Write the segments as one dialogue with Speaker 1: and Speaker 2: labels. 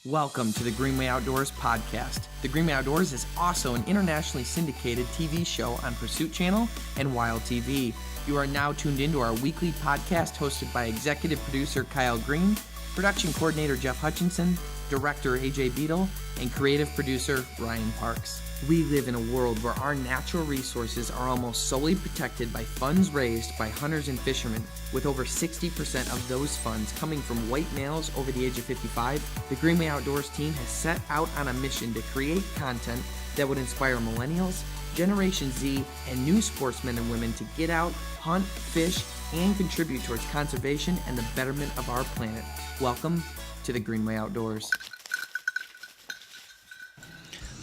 Speaker 1: Welcome to the Greenway Outdoors podcast. The Greenway Outdoors is also an internationally syndicated TV show on Pursuit Channel and Wild TV. You are now tuned into our weekly podcast hosted by executive producer Kyle Green, production coordinator Jeff Hutchinson, director AJ Beadle, and creative producer Ryan Parks. We live in a world where our natural resources are almost solely protected by funds raised by hunters and fishermen, with over 60% of those funds coming from white males over the age of 55. The Greenway Outdoors team has set out on a mission to create content that would inspire millennials, Generation Z, and new sportsmen and women to get out, hunt, fish, and contribute towards conservation and the betterment of our planet. Welcome to the Greenway Outdoors.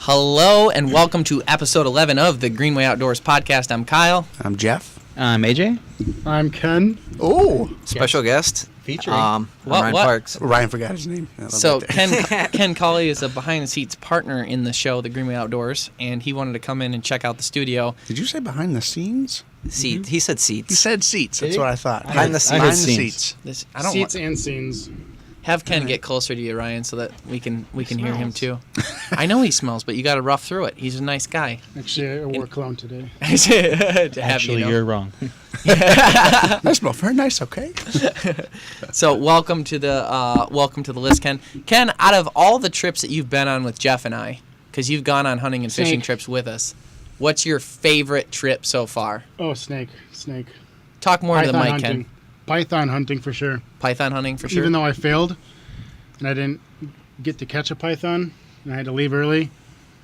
Speaker 1: Hello and welcome to episode 11 of the Greenway Outdoors podcast. I'm Kyle.
Speaker 2: I'm Jeff.
Speaker 3: I'm AJ.
Speaker 4: I'm Ken.
Speaker 2: Oh,
Speaker 3: Special guest
Speaker 4: featuring
Speaker 3: Ryan Parks.
Speaker 2: Ryan forgot his name.
Speaker 1: So Ken Colley is a behind-the-scenes partner in the show, The Greenway Outdoors, and he wanted to come in and check out the studio.
Speaker 2: Did you say behind the scenes?
Speaker 3: Seat. He said seats.
Speaker 2: He said seats. That's what I thought.
Speaker 3: Behind the
Speaker 2: Behind the
Speaker 3: seats.
Speaker 2: seats.
Speaker 4: seats and scenes.
Speaker 1: Have Ken get closer to you, Ryan, so that we can hear him too. I know he smells, but you got to rough through it. He's a nice guy.
Speaker 4: Actually, I wore cologne today.
Speaker 3: Actually, you're wrong.
Speaker 2: I smell very nice. Okay.
Speaker 1: So welcome to the list, Ken. Ken, out of all the trips that you've been on with Jeff and I, because you've gone on hunting and fishing trips with us, what's your favorite trip so far?
Speaker 4: Oh, snake.
Speaker 1: Talk more to the mic,
Speaker 4: hunting.
Speaker 1: Ken.
Speaker 4: Python hunting for sure.
Speaker 1: Python hunting for sure.
Speaker 4: Even though I failed and I didn't get to catch a python and I had to leave early.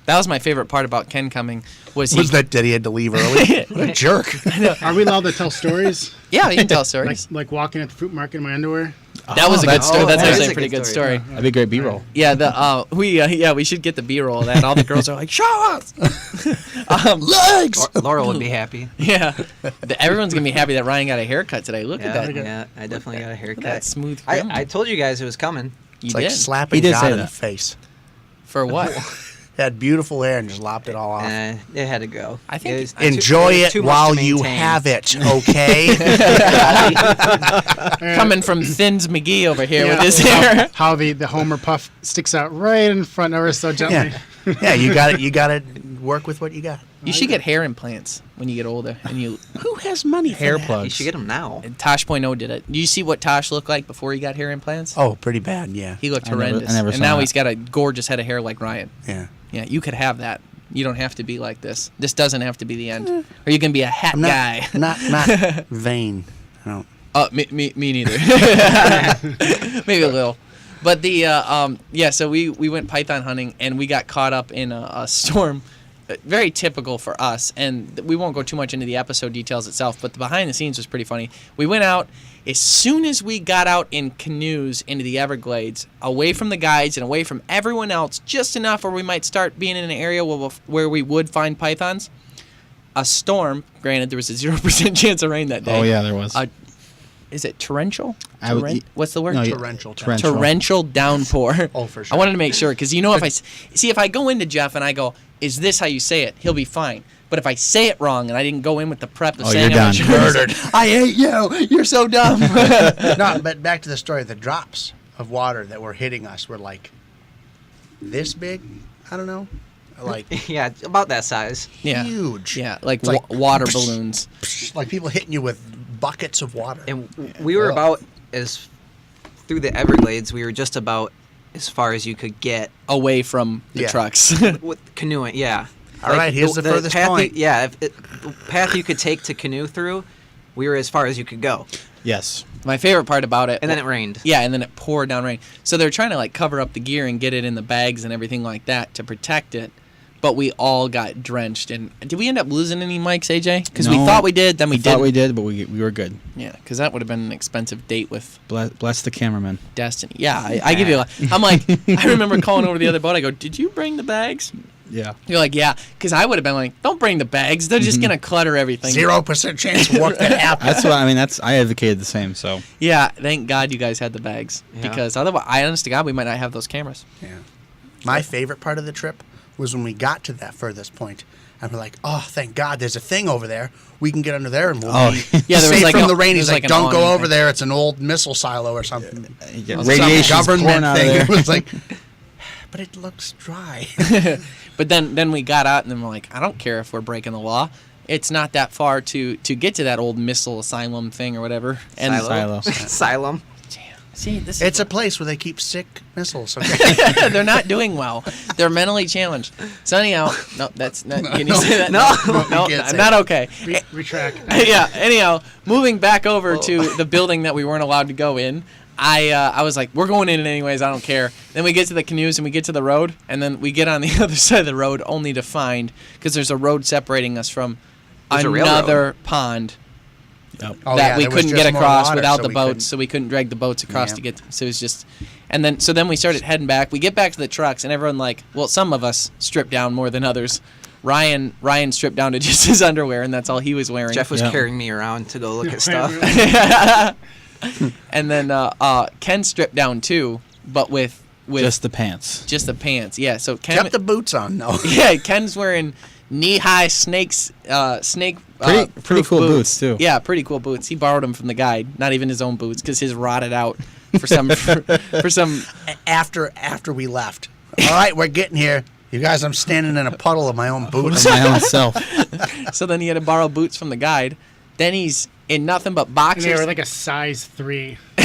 Speaker 1: That was my favorite part about Ken coming. Was
Speaker 2: that he had to leave early? What a jerk.
Speaker 4: Are we allowed to tell stories?
Speaker 1: Yeah, you can tell stories.
Speaker 4: like walking at the fruit market in my underwear?
Speaker 1: That was a good story. That's
Speaker 3: that
Speaker 1: actually
Speaker 3: is
Speaker 1: a
Speaker 3: a
Speaker 1: pretty
Speaker 3: good
Speaker 1: good
Speaker 3: story.
Speaker 1: story.
Speaker 3: That'd be great B-roll.
Speaker 1: Yeah, we should get the B-roll of that. All the girls are like, show us!
Speaker 2: Legs!
Speaker 3: Laura would be happy.
Speaker 1: Yeah. Everyone's going to be happy that Ryan got a haircut today. Look at that.
Speaker 3: Yeah, I definitely got a haircut.
Speaker 1: That smooth trim.
Speaker 3: I told you guys it was coming.
Speaker 1: You
Speaker 2: It's like
Speaker 1: did?
Speaker 2: slapping
Speaker 3: He did
Speaker 2: God
Speaker 3: say
Speaker 2: in the
Speaker 3: that.
Speaker 2: face.
Speaker 1: For what?
Speaker 2: He had beautiful hair and just lopped it all off.
Speaker 3: It had to go.
Speaker 1: I think
Speaker 3: It was
Speaker 2: Enjoy
Speaker 3: it was
Speaker 2: it
Speaker 3: too much
Speaker 2: while
Speaker 3: to
Speaker 2: you
Speaker 3: maintain.
Speaker 2: have it, okay?
Speaker 1: Coming from Thins McGee over here with
Speaker 4: Yeah.
Speaker 1: his hair.
Speaker 4: How the Homer puff sticks out right in front ever so gently.
Speaker 2: Yeah, you got it. You got to work with what you got.
Speaker 1: You should get hair implants when you get older. And
Speaker 2: Who has money for
Speaker 3: Hair
Speaker 2: that?
Speaker 3: plugs. You should get them now.
Speaker 1: Tosh.0 did it. Do you see what Tosh looked like before he got hair implants?
Speaker 2: Oh, pretty bad. Yeah.
Speaker 1: He looked
Speaker 3: I never
Speaker 1: horrendous.
Speaker 3: saw
Speaker 1: And now
Speaker 3: that.
Speaker 1: he's got a gorgeous head of hair like Ryan.
Speaker 2: Yeah.
Speaker 1: Yeah, you could have that. You don't have to be like this. This doesn't have to be the end. Or you can be a hat
Speaker 2: I'm
Speaker 1: guy.
Speaker 2: not vain. I don't.
Speaker 1: Me neither. Maybe a little. But so we went python hunting and we got caught up in a storm. Very typical for us, and we won't go too much into the episode details itself, but the behind the scenes was pretty funny. We went out, as soon as we got out in canoes into the Everglades, away from the guides and away from everyone else, just enough where we might start being in an area where we would find pythons, a storm, granted there was a 0% chance of rain that day.
Speaker 3: Oh, yeah, there was.
Speaker 1: Is it torrential? What's the word?
Speaker 3: No,
Speaker 2: Torrential.
Speaker 1: Torrential downpour.
Speaker 2: Oh, for sure.
Speaker 1: I wanted to make sure, because if I go into Jeff and I go, is this how you say it? He'll be fine. But if I say it wrong and I didn't go in with the prep of saying
Speaker 3: you're
Speaker 1: I'm
Speaker 3: done.
Speaker 1: murdered, I hate you. You're so dumb.
Speaker 2: No, but back to the story. The drops of water that were hitting us were like this big. I don't know. Like
Speaker 3: Yeah, about that size.
Speaker 1: Yeah.
Speaker 2: huge.
Speaker 1: Yeah, like,
Speaker 2: It's like
Speaker 1: water balloons.
Speaker 2: Like people hitting you with buckets of water.
Speaker 3: And we were about through the Everglades, we were just about as far as you could get
Speaker 1: Away from the
Speaker 2: Yeah.
Speaker 1: trucks.
Speaker 3: with canoeing. Yeah.
Speaker 2: All right, here's the furthest
Speaker 3: path
Speaker 2: point.
Speaker 3: The path you could take to canoe through, we were as far as you could go.
Speaker 5: Yes.
Speaker 1: My favorite part about it.
Speaker 3: And then it rained.
Speaker 1: Yeah, and then it poured down rain. So they're trying to like cover up the gear and get it in the bags and everything like that to protect it. But we all got drenched. And did we end up losing any mics, AJ? Because we
Speaker 5: No,
Speaker 1: thought we did, then we didn't.
Speaker 5: Thought we did, but we were good.
Speaker 1: Yeah, because that would have been an expensive date with
Speaker 5: Bless the cameraman.
Speaker 1: Destiny. Yeah, I give you I'm like, I remember calling over the other boat. I go, did you bring the bags?
Speaker 5: Yeah.
Speaker 1: You're like, yeah. Because I would have been like, don't bring the bags. They're just going to clutter everything.
Speaker 2: 0% chance of what could happen.
Speaker 5: That's what I mean. I advocated the same. So
Speaker 1: Yeah, thank God you guys had the bags.
Speaker 3: Yeah.
Speaker 1: Because otherwise, honest to God, we might not have those cameras.
Speaker 2: Yeah. My favorite part of the trip was when we got to that furthest point, and we're like, "Oh, thank God, there's a thing over there. We can get under there and we'll be
Speaker 1: Yeah, there was
Speaker 2: safe
Speaker 1: like
Speaker 2: from
Speaker 1: a-
Speaker 2: the rain."
Speaker 1: there
Speaker 2: He's
Speaker 1: was
Speaker 2: like,
Speaker 1: like an
Speaker 2: "Don't go
Speaker 1: awning
Speaker 2: over
Speaker 1: thing.
Speaker 2: there. It's an old missile silo or something."
Speaker 5: yeah,
Speaker 2: Some
Speaker 5: radiation's pouring
Speaker 2: government
Speaker 5: out
Speaker 2: thing.
Speaker 5: of
Speaker 2: It
Speaker 5: there.
Speaker 2: was like, but it looks dry.
Speaker 1: But then we got out, and then we're like, I don't care if we're breaking the law. It's not that far to get to that old missile asylum thing or whatever. And
Speaker 5: Silo.
Speaker 3: Asylum.
Speaker 1: See, this
Speaker 2: It's
Speaker 1: is
Speaker 2: a place where they keep sick missiles. Okay.
Speaker 1: they're not doing well. They're mentally challenged. So anyhow, no, that's not. Can you say that?
Speaker 3: No.
Speaker 1: no,
Speaker 2: You can't say
Speaker 1: not okay.
Speaker 4: Retract.
Speaker 1: Yeah. Anyhow, moving back over to the building that we weren't allowed to go in. I was like, we're going in anyways. I don't care. Then we get to the canoes and we get to the road, and then we get on the other side of the road only to find, because there's a road separating us from
Speaker 3: There's a
Speaker 1: another pond
Speaker 5: Yep.
Speaker 2: Oh,
Speaker 1: that
Speaker 2: yeah,
Speaker 1: we
Speaker 2: there was
Speaker 1: couldn't
Speaker 2: just
Speaker 1: get
Speaker 2: more
Speaker 1: across
Speaker 2: water,
Speaker 1: without
Speaker 2: so
Speaker 1: the
Speaker 2: we
Speaker 1: boats,
Speaker 2: couldn't-
Speaker 1: so we couldn't drag the boats across
Speaker 2: Yeah.
Speaker 1: to get. So it was just, and then we started heading back. We get back to the trucks, and everyone some of us stripped down more than others. Ryan stripped down to just his underwear, and that's all he was wearing.
Speaker 3: Jeff was
Speaker 5: Yeah.
Speaker 3: carrying me around to go look at stuff.
Speaker 1: And then Ken stripped down too, but with
Speaker 5: Just the pants.
Speaker 1: just the pants. Yeah, so Ken
Speaker 2: Kept the boots on, no.
Speaker 1: yeah, Ken's wearing knee-high snake
Speaker 5: Pretty
Speaker 1: proof
Speaker 5: cool boots, too.
Speaker 1: Yeah, pretty cool boots. He borrowed them from the guide, not even his own boots, because his rotted out for some for some.
Speaker 2: After we left. All right, we're getting here. You guys, I'm standing in a puddle of my own boots.
Speaker 5: My own self.
Speaker 1: So then he had to borrow boots from the guide. Then he's in nothing but
Speaker 4: And
Speaker 1: boxers.
Speaker 4: they were like a size 3.
Speaker 2: They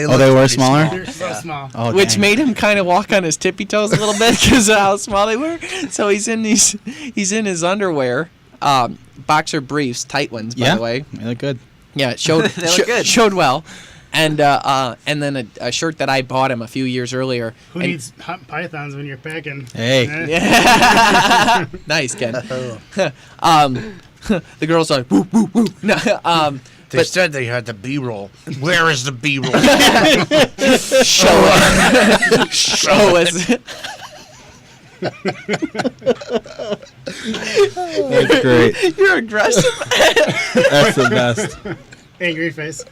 Speaker 5: Oh, they were
Speaker 2: pretty
Speaker 5: smaller?
Speaker 4: They're so small.
Speaker 5: Oh,
Speaker 1: which
Speaker 5: dang.
Speaker 1: made him kind of walk on his tippy toes a little bit because of how small they were. So he's in his underwear, boxer briefs, tight ones, by the way.
Speaker 5: They look good.
Speaker 1: Yeah, it showed
Speaker 3: They look good.
Speaker 1: showed well, and then a shirt that I bought him a few years earlier.
Speaker 4: Who
Speaker 1: and-
Speaker 4: needs hot pythons when you're packing?
Speaker 5: Hey.
Speaker 4: Eh?
Speaker 1: Nice, Ken. The girl's like, woo, woo, woo. No,
Speaker 2: They said they had the B-roll. Where is the B-roll?
Speaker 1: show us. Show us.
Speaker 5: That's great.
Speaker 1: You're aggressive.
Speaker 5: That's the best.
Speaker 4: Angry face.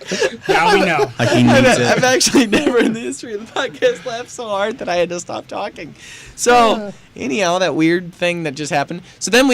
Speaker 4: Now we know.
Speaker 5: Like he needs
Speaker 1: I've
Speaker 5: it.
Speaker 1: actually never in the history of the podcast laughed so hard that I had to stop talking. So, anyhow, that weird thing that just happened. So then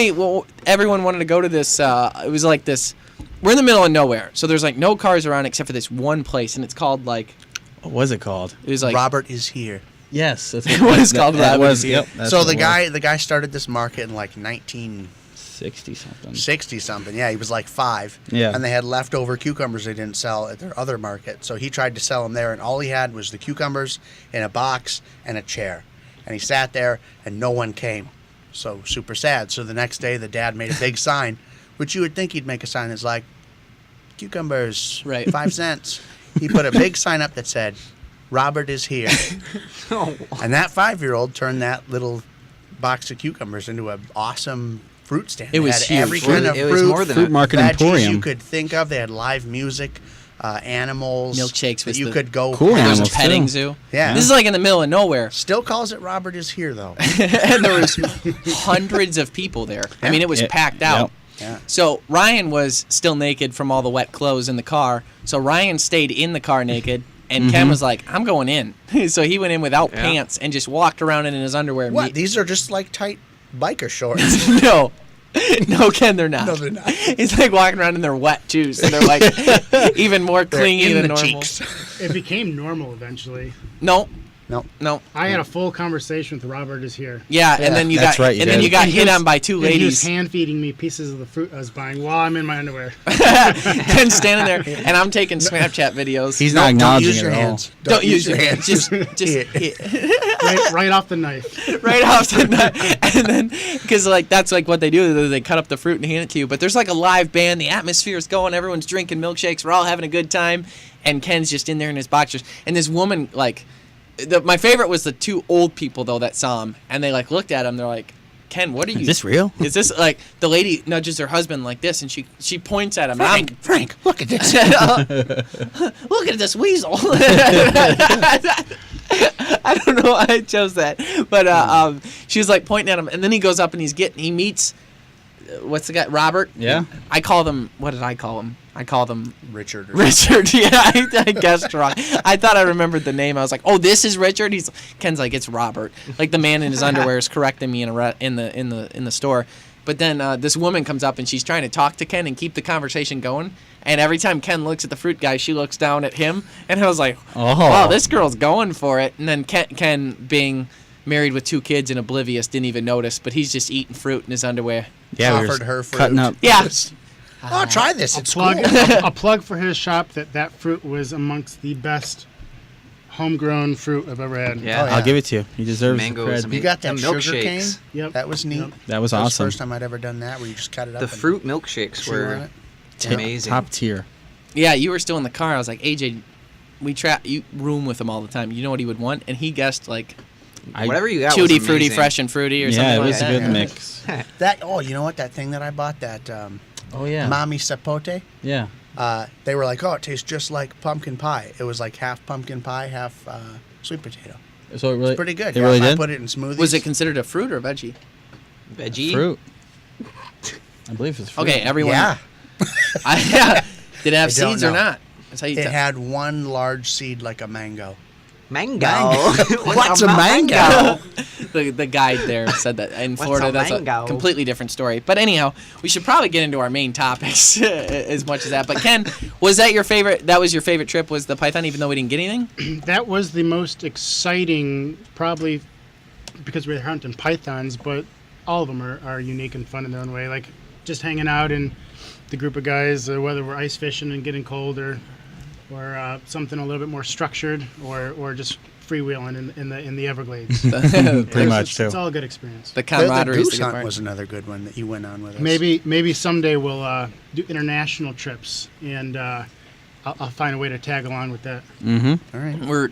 Speaker 1: everyone wanted to go to this, it was like this, we're in the middle of nowhere. So there's like no cars around except for this one place, and it's called like,
Speaker 5: What was it called?
Speaker 1: it was like,
Speaker 2: Robert is here.
Speaker 5: Yes. That's
Speaker 1: It was called
Speaker 5: that
Speaker 1: Robert
Speaker 5: was,
Speaker 1: is here.
Speaker 5: Yep, that's
Speaker 2: So
Speaker 5: what
Speaker 2: the
Speaker 5: it was.
Speaker 2: guy started this market in like 1960
Speaker 5: 60 something.
Speaker 2: something. Yeah, he was like 5.
Speaker 5: Yeah.
Speaker 2: And they had leftover cucumbers they didn't sell at their other market. So he tried to sell them there, and all he had was the cucumbers in a box and a chair. And he sat there, and no one came. So super sad. So the next day, the dad made a big sign, which you would think he'd make a sign that's like, cucumbers,
Speaker 1: Right.
Speaker 2: 5 cents. He put a big sign up that said, Robert is here.
Speaker 3: Oh,
Speaker 2: And that 5-year-old turned that little box of cucumbers into an awesome fruit stand.
Speaker 1: It
Speaker 2: They
Speaker 1: was
Speaker 2: had
Speaker 1: huge.
Speaker 2: every kind of
Speaker 3: It was
Speaker 2: fruit,
Speaker 3: more than
Speaker 5: Fruit market
Speaker 2: veggies
Speaker 5: emporium.
Speaker 2: you could think of. They had live music, animals,
Speaker 1: Milkshakes
Speaker 2: that
Speaker 1: was
Speaker 2: you
Speaker 1: the-
Speaker 2: could go.
Speaker 5: Cool
Speaker 1: there was a
Speaker 5: animals,
Speaker 1: petting
Speaker 5: too.
Speaker 1: zoo.
Speaker 2: Yeah.
Speaker 1: This is like in the middle of nowhere.
Speaker 2: Still calls it Robert is here though.
Speaker 1: And there was hundreds of people there. I mean, it was
Speaker 5: Yeah.
Speaker 1: packed out.
Speaker 2: Yeah.
Speaker 1: So Ryan was still naked from all the wet clothes in the car. So Ryan stayed in the car naked, and Ken was like, "I'm going in." So he went in without
Speaker 3: Yeah.
Speaker 1: pants and just walked around in his underwear.
Speaker 2: What? These are just like tight biker shorts.
Speaker 1: No. No, Ken, they're not.
Speaker 2: No, they're not.
Speaker 1: It's like walking around in their wet too, so they're like even more
Speaker 2: They're
Speaker 1: clingy
Speaker 2: in
Speaker 1: than
Speaker 2: the
Speaker 1: normal.
Speaker 2: cheeks.
Speaker 4: It became normal eventually.
Speaker 1: No,
Speaker 2: No.
Speaker 1: no.
Speaker 4: I had a full conversation with Robert is here.
Speaker 1: Yeah, and then you
Speaker 5: That's
Speaker 1: got
Speaker 5: right, you
Speaker 1: and then
Speaker 5: did.
Speaker 1: you got
Speaker 4: And he
Speaker 1: hit
Speaker 4: was-
Speaker 1: on by 2
Speaker 4: and he was
Speaker 1: ladies.
Speaker 4: hand feeding me pieces of the fruit I was buying while I'm in my underwear.
Speaker 1: Ken's standing there, and I'm taking Snapchat videos.
Speaker 5: He's
Speaker 2: No,
Speaker 5: not
Speaker 2: don't
Speaker 5: acknowledging
Speaker 2: use
Speaker 5: it
Speaker 2: your
Speaker 5: at all.
Speaker 2: hands.
Speaker 1: Don't use your hands. Just
Speaker 2: Hit.
Speaker 1: hit.
Speaker 4: right off the knife.
Speaker 1: Right off the nut. And then, because like that's like what they do, they cut up the fruit and hand it to you. But there's like a live band, the atmosphere is going, everyone's drinking milkshakes, we're all having a good time, and Ken's just in there in his boxers. And this woman, like, my favorite was the 2 old people though that saw him, and they like looked at him. They're like, "Ken, what are you?
Speaker 5: Is this real?
Speaker 1: Is this like?" The lady nudges her husband like this, and she points at him. And
Speaker 2: Frank, look at this.
Speaker 1: look at this weasel. I don't know why I chose that, but she was like pointing at him, and then he goes up and he meets what's the guy, Robert?
Speaker 5: Yeah.
Speaker 1: I call them. What did I call him? I called him
Speaker 2: Richard.
Speaker 1: Richard. Yeah, I guessed wrong. I thought I remembered the name. I was like, "Oh, this is Richard." Ken's like, "It's Robert." Like the man in his underwear is correcting me in the store, But then this woman comes up and she's trying to talk to Ken and keep the conversation going. And every time Ken looks at the fruit guy, she looks down at him. And I was like, wow, this girl's going for it. And then Ken being married with 2 kids and oblivious, didn't even notice. But he's just eating fruit in his underwear.
Speaker 5: Yeah,
Speaker 2: Offered her fruit.
Speaker 5: cutting up.
Speaker 1: Yeah.
Speaker 2: Oh, try this. It's
Speaker 4: plug,
Speaker 2: cool.
Speaker 4: a plug for his shop that fruit was amongst the best homegrown fruit I've ever had.
Speaker 3: Yeah.
Speaker 2: Oh, yeah.
Speaker 5: I'll give it to you. He deserves the
Speaker 3: Mangoes,
Speaker 5: credit.
Speaker 2: You got that
Speaker 3: The
Speaker 2: sugar cane?
Speaker 3: milkshakes.
Speaker 4: Yep.
Speaker 2: That was neat.
Speaker 4: Yep.
Speaker 5: That was
Speaker 2: That was the
Speaker 5: awesome.
Speaker 2: first time I'd ever done that, where you just cut it up.
Speaker 3: The
Speaker 2: and
Speaker 3: fruit milkshakes
Speaker 2: chew on
Speaker 3: were
Speaker 2: it.
Speaker 3: amazing.
Speaker 5: Top tier.
Speaker 1: Yeah, you were still in the car. I was like, AJ, you room with him all the time. You know what he would want? And he guessed like
Speaker 3: Whatever you got was
Speaker 1: tutti frutti,
Speaker 3: amazing.
Speaker 1: fresh and fruity or
Speaker 5: Yeah,
Speaker 1: something
Speaker 5: it
Speaker 1: like
Speaker 5: was a
Speaker 1: that.
Speaker 5: good
Speaker 2: yeah.
Speaker 5: mix.
Speaker 2: That, oh, you know what? That thing that I bought, that
Speaker 5: Oh yeah.
Speaker 2: Mami Sapote,
Speaker 5: Yeah.
Speaker 2: they were like, oh, it tastes just like pumpkin pie. It was like half pumpkin pie, half sweet potato.
Speaker 5: So it really
Speaker 2: Pretty good.
Speaker 5: It
Speaker 2: Yeah,
Speaker 5: really
Speaker 2: if I
Speaker 5: did.
Speaker 2: put it in smoothies.
Speaker 1: Was it considered a fruit or veggie?
Speaker 3: Veggie.
Speaker 5: Fruit. I believe it's fruit.
Speaker 1: Okay, everyone.
Speaker 2: Yeah.
Speaker 1: Did it have
Speaker 2: I don't
Speaker 1: seeds or
Speaker 2: know.
Speaker 1: not? That's how you
Speaker 2: It
Speaker 1: tell.
Speaker 2: had one large seed like a mango.
Speaker 3: Mango.
Speaker 2: What's a mango?
Speaker 1: The guide there said that in
Speaker 3: What's
Speaker 1: Florida.
Speaker 3: a
Speaker 1: That's
Speaker 3: mango?
Speaker 1: a completely different story. But anyhow, we should probably get into our main topics as much as that. But Ken, was that your favorite? That was your favorite trip? Was the Python? Even though we didn't get anything.
Speaker 4: That was the most exciting, probably because we're hunting pythons, but all of them are unique and fun in their own way. Like just hanging out and the group of guys, whether we're ice fishing and getting cold or something a little bit more structured, or just freewheeling in the Everglades.
Speaker 5: Pretty much
Speaker 4: It's
Speaker 5: too.
Speaker 4: all a good experience.
Speaker 1: The
Speaker 2: The
Speaker 1: camaraderie is
Speaker 2: goose
Speaker 1: the good
Speaker 2: hunt
Speaker 1: part.
Speaker 2: was another good one that you went on with us.
Speaker 4: Maybe someday we'll do international trips, and I'll find a way to tag along with that.
Speaker 5: Mm-hmm.
Speaker 2: All right.
Speaker 1: We're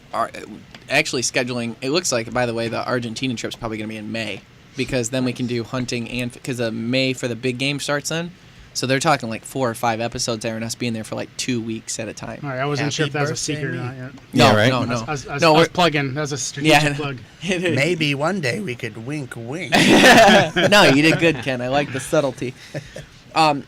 Speaker 1: actually scheduling. It looks like, by the way, the Argentina trip's probably going to be in May, because then we can do hunting and because May for the big game starts then. So they're talking like 4 or 5 episodes there, and us being there for like 2 weeks at a time.
Speaker 4: All right, I wasn't
Speaker 2: Happy
Speaker 4: sure if that was a
Speaker 2: birthday,
Speaker 4: secret or
Speaker 2: me.
Speaker 4: not yet.
Speaker 1: No,
Speaker 5: Yeah, right?
Speaker 1: no,
Speaker 4: I
Speaker 1: no.
Speaker 4: was, I was,
Speaker 1: No,
Speaker 4: I was
Speaker 1: we're-
Speaker 4: plugging. That was a strategic plug.
Speaker 2: Maybe one day we could wink, wink.
Speaker 1: No, you did good, Ken. I like the subtlety.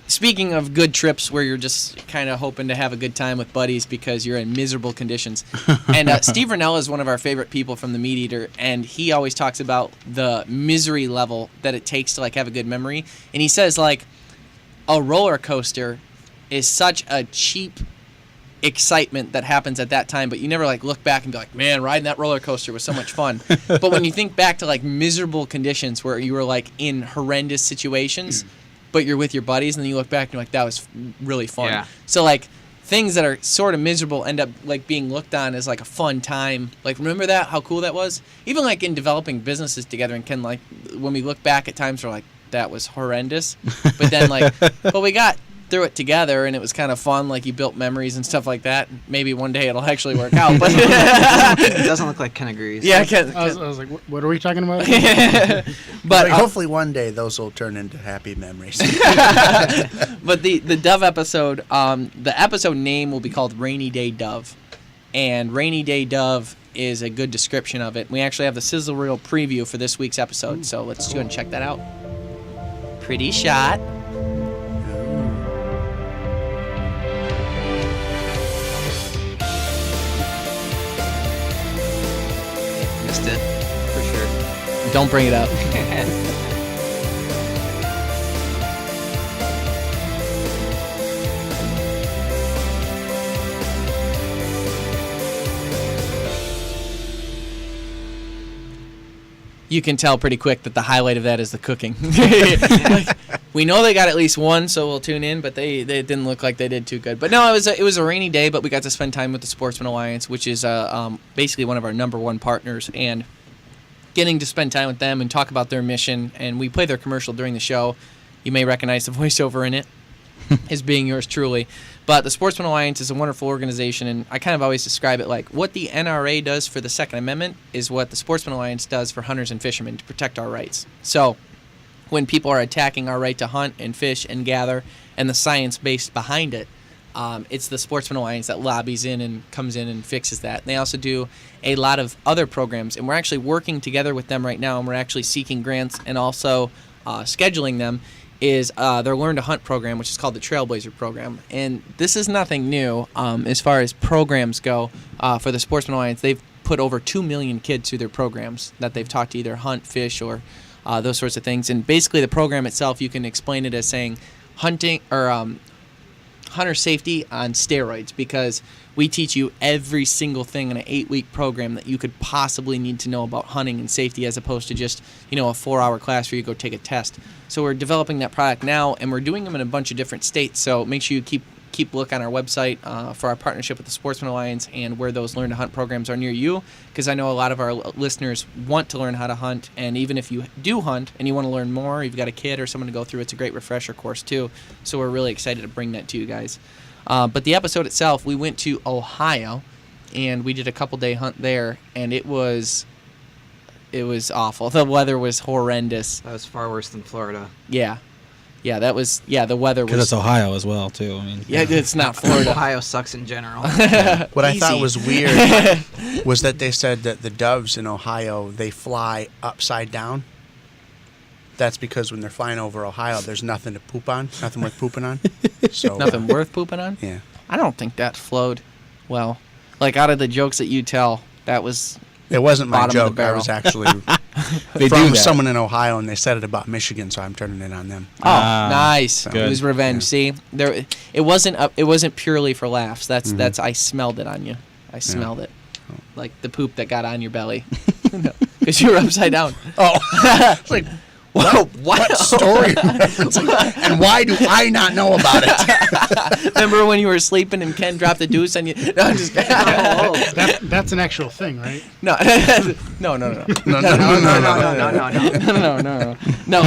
Speaker 1: Speaking of good trips where you're just kind of hoping to have a good time with buddies because you're in miserable conditions. And Steve Rennell is one of our favorite people from the Meat Eater, and he always talks about the misery level that it takes to like have a good memory. And he says like a roller coaster is such a cheap excitement that happens at that time, but you never like look back and be like, man, riding that roller coaster was so much fun. But when you think back to like miserable conditions where you were like in horrendous situations, but you're with your buddies, and then you look back and you're like, that was really fun.
Speaker 3: Yeah.
Speaker 1: So like things that are sort of miserable end up like being looked on as like a fun time. Like remember that, how cool that was? Even like in developing businesses together, and Ken, like when we look back at times we're like, that was horrendous, but then like but we got through it together and it was kind of fun. Like you built memories and stuff like that. Maybe one day it'll actually work out, but
Speaker 3: It doesn't look like Ken agrees.
Speaker 1: yeah, Ken,
Speaker 4: I was like, what are we talking about?
Speaker 1: but
Speaker 2: Like, hopefully one day those will turn into happy memories.
Speaker 1: but the Dove episode, the episode name will be called Rainy Day Dove, and Rainy Day Dove is a good description of it. We actually have the sizzle reel preview for this week's episode, so let's go and check that out. Pretty shot.
Speaker 3: Missed it for sure.
Speaker 1: Don't bring it up. You can tell pretty quick that the highlight of that is the cooking. Like, we know they got at least one, so we'll tune in, but they didn't look like they did too good. But no, it was a rainy day, but we got to spend time with the Sportsman Alliance, which is basically one of our number one partners, and getting to spend time with them and talk about their mission. And we play their commercial during the show. You may recognize the voiceover in it as being yours truly. But the Sportsman Alliance is a wonderful organization, and I kind of always describe it like what the NRA does for the Second Amendment is what the Sportsman Alliance does for hunters and fishermen to protect our rights. So when people are attacking our right to hunt and fish and gather and the science based behind it, it's the Sportsman Alliance that lobbies in and comes in and fixes that. And they also do a lot of other programs, and we're actually working together with them right now, and we're actually seeking grants and also scheduling them, is their Learn to Hunt program, which is called the Trailblazer program. And this is nothing new as far as programs go for the Sportsman Alliance. They've put over 2 million kids through their programs that they've taught to either hunt, fish, or those sorts of things. And basically the program itself, you can explain it as saying hunting or hunter safety on steroids, because we teach you every single thing in an 8-week program that you could possibly need to know about hunting and safety, as opposed to just, a 4-hour class where you go take a test. So we're developing that product now, and we're doing them in a bunch of different states. So make sure you keep a look on our website for our partnership with the Sportsman Alliance and where those Learn to Hunt programs are near you, because I know a lot of our listeners want to learn how to hunt. And even if you do hunt and you want to learn more, you've got a kid or someone to go through, it's a great refresher course too. So we're really excited to bring that to you guys. But the episode itself, we went to Ohio, and we did a couple-day hunt there, and it was awful. The weather was horrendous.
Speaker 3: That was far worse than Florida.
Speaker 1: Yeah, the weather was...
Speaker 5: Because it's Ohio as well, too. I mean,
Speaker 1: Yeah, it's not Florida.
Speaker 3: Ohio sucks in general.
Speaker 2: What I thought
Speaker 1: Easy.
Speaker 2: was weird was that they said that the doves in Ohio, they fly upside down. That's because when they're flying over Ohio, there's nothing to poop on, nothing worth pooping on. So
Speaker 1: Nothing worth pooping on?
Speaker 2: Yeah.
Speaker 1: I don't think that flowed well. Like, out of the jokes that you tell, that was...
Speaker 2: It wasn't my
Speaker 1: Bottom of the
Speaker 2: joke. I
Speaker 1: barrel.
Speaker 2: was actually
Speaker 5: They do
Speaker 2: from
Speaker 5: that.
Speaker 2: someone in Ohio, and they said it about Michigan, so I'm turning it on them.
Speaker 1: Oh, nice.
Speaker 5: good.
Speaker 1: It was revenge. See? It wasn't purely for laughs. That's I smelled it on you. I smelled it. Like the poop that got on your belly. Because you were upside down.
Speaker 2: Oh, it's like, what story? And why do I not know about it?
Speaker 1: Remember when you were sleeping and Ken dropped the deuce on you? No, I'm just
Speaker 4: That's an actual thing, right?
Speaker 1: No, no,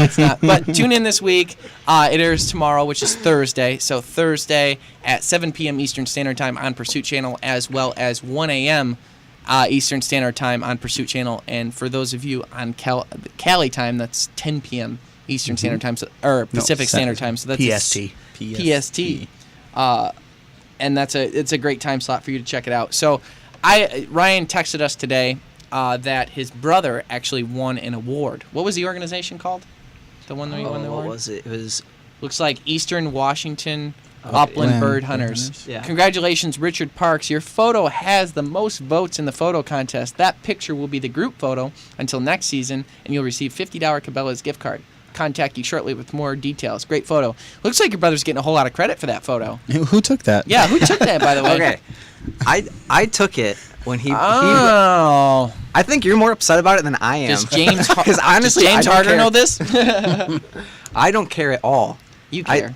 Speaker 1: it's not. But tune in this week. It airs tomorrow, which is Thursday. So Thursday at 7 p.m. Eastern Standard Time on Pursuit Channel, as well as 1 a.m. Eastern Standard Time on Pursuit Channel. And for those of you on Cali time, that's 10 p.m. Eastern Standard Time, or Pacific Standard Time. So that's
Speaker 2: PST.
Speaker 1: PST. And it's a great time slot for you to check it out. So Ryan texted us today that his brother actually won an award. What was the organization called? The one that he won the award?
Speaker 3: What was it? It was...
Speaker 1: Looks like Eastern Washington Upland
Speaker 5: Upland
Speaker 1: Bird
Speaker 5: Bird
Speaker 1: Hunters.
Speaker 5: Hunters.
Speaker 3: Yeah.
Speaker 1: Congratulations, Richard Parks. Your photo has the most votes in the photo contest. That picture will be the group photo until next season, and you'll receive $50 Cabela's gift card. Contact you shortly with more details. Great photo. Looks like your brother's getting a whole lot of credit for that photo.
Speaker 5: Who took that?
Speaker 1: Yeah, who took that, by the way?
Speaker 3: Okay. I took it when he
Speaker 1: Oh.
Speaker 3: I think you're more upset about it than I am.
Speaker 1: Does James,
Speaker 3: Because honestly,
Speaker 1: does James
Speaker 3: I don't
Speaker 1: Harder
Speaker 3: care.
Speaker 1: know this?
Speaker 3: I don't care at all.
Speaker 1: You care.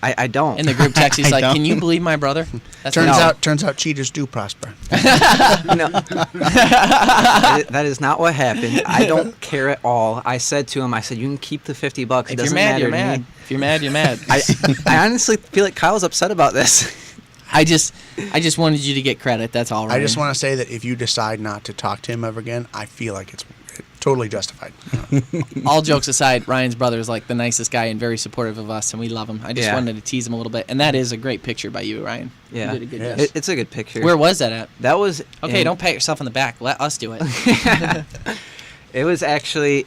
Speaker 3: I don't.
Speaker 1: In the group text, he's
Speaker 5: I
Speaker 1: like,
Speaker 5: don't.
Speaker 1: "Can you believe my brother?" That's
Speaker 2: Turns out cheaters do prosper.
Speaker 3: No. That is not what happened. I don't care at all. I said to him, you can keep the $50. It
Speaker 1: If you're
Speaker 3: doesn't
Speaker 1: mad,
Speaker 3: matter
Speaker 1: you're
Speaker 3: to me.
Speaker 1: mad. If you're mad, you're mad.
Speaker 3: I honestly feel like Kyle's upset about this.
Speaker 1: I just wanted you to get credit. That's all right.
Speaker 2: I just want to say that if you decide not to talk to him ever again, I feel like it's totally justified.
Speaker 1: All jokes aside, Ryan's brother is like the nicest guy and very supportive of us, and we love him. I just
Speaker 3: Yeah.
Speaker 1: wanted to tease him a little bit, and that is a great picture by you, Ryan.
Speaker 3: Yeah.
Speaker 1: You did a good
Speaker 2: Yes.
Speaker 1: job.
Speaker 3: It's a good picture.
Speaker 1: Where was that at?
Speaker 3: That was
Speaker 1: Okay,
Speaker 3: in-
Speaker 1: don't pat yourself on the back. Let us do it.
Speaker 3: It was actually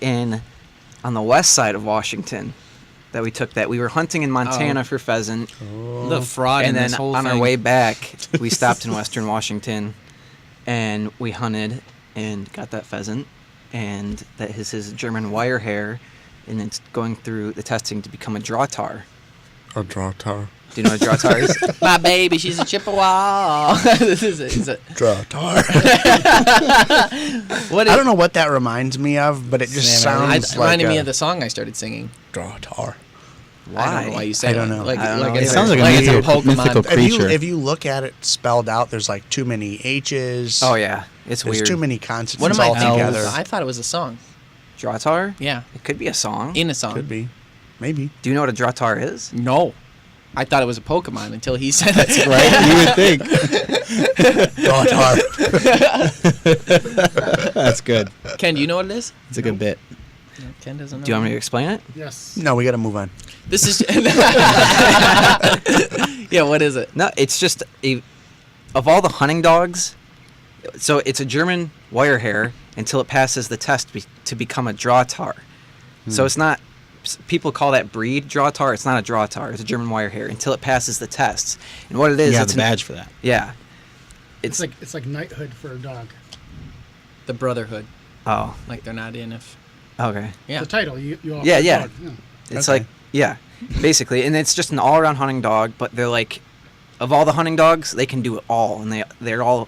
Speaker 3: on the west side of Washington that we took that. We were hunting in Montana for pheasant.
Speaker 1: The fraud in
Speaker 3: And then
Speaker 1: this whole
Speaker 3: on
Speaker 1: thing.
Speaker 3: our way back, we stopped in western Washington, and we hunted and got that pheasant, and that is his German wire hair, and it's going through the testing to become a draw tar.
Speaker 2: A draw tar.
Speaker 3: Do you know what a draw tar is?
Speaker 1: My baby, she's a Chippewa. This is a,
Speaker 2: Draw tar.
Speaker 1: what
Speaker 2: I don't know what that reminds me of, but it just sounds
Speaker 1: it
Speaker 2: like
Speaker 1: reminded me
Speaker 2: a
Speaker 1: of the song I started singing.
Speaker 2: draw tar.
Speaker 1: I don't know why you say
Speaker 2: I don't
Speaker 1: that.
Speaker 2: know.
Speaker 1: Like,
Speaker 3: I don't
Speaker 1: like
Speaker 3: know.
Speaker 1: it's
Speaker 3: It sounds
Speaker 5: like a
Speaker 1: it's
Speaker 5: mythical-
Speaker 1: Pokemon.
Speaker 5: mythical creature.
Speaker 2: If you look at it spelled out, there's like too many H's.
Speaker 3: Oh yeah, it's
Speaker 2: There's
Speaker 3: weird.
Speaker 2: too many consonants
Speaker 1: What am I
Speaker 2: all
Speaker 1: thinking?
Speaker 2: together.
Speaker 1: I thought it was a song.
Speaker 3: Draw tar?
Speaker 1: Yeah,
Speaker 3: It could be a song.
Speaker 1: in a song.
Speaker 2: Could be. Maybe.
Speaker 3: Do you know what a draw tar is?
Speaker 1: No. I thought it was a Pokemon until he said it.
Speaker 5: Right? You would think.
Speaker 2: Draw tar.
Speaker 5: That's good.
Speaker 1: Ken, do you know what it is?
Speaker 5: It's a good bit.
Speaker 1: No, Ken doesn't know.
Speaker 3: Do you want me to explain it?
Speaker 4: Yes.
Speaker 2: No, we got to move on.
Speaker 1: This is. Yeah, what is it?
Speaker 3: No, it's just of all the hunting dogs. So it's a German wire hair until it passes the test to become a draw tar. So it's not. People call that breed draw tar. It's not a draw tar. It's a German wire hair until it passes the tests. And what it is,
Speaker 5: You have
Speaker 3: it's
Speaker 5: the badge for that.
Speaker 3: Yeah.
Speaker 4: It's like knighthood for a dog.
Speaker 1: The Brotherhood.
Speaker 3: Oh.
Speaker 1: Like they're not in if.
Speaker 3: Okay.
Speaker 6: Yeah.
Speaker 4: The title. You offer
Speaker 3: Yeah,
Speaker 4: a
Speaker 3: yeah.
Speaker 4: dog.
Speaker 3: It's
Speaker 2: Okay.
Speaker 3: like, yeah, basically. And it's just an all-around hunting dog, but they're like, of all the hunting dogs, they can do it all. And they're all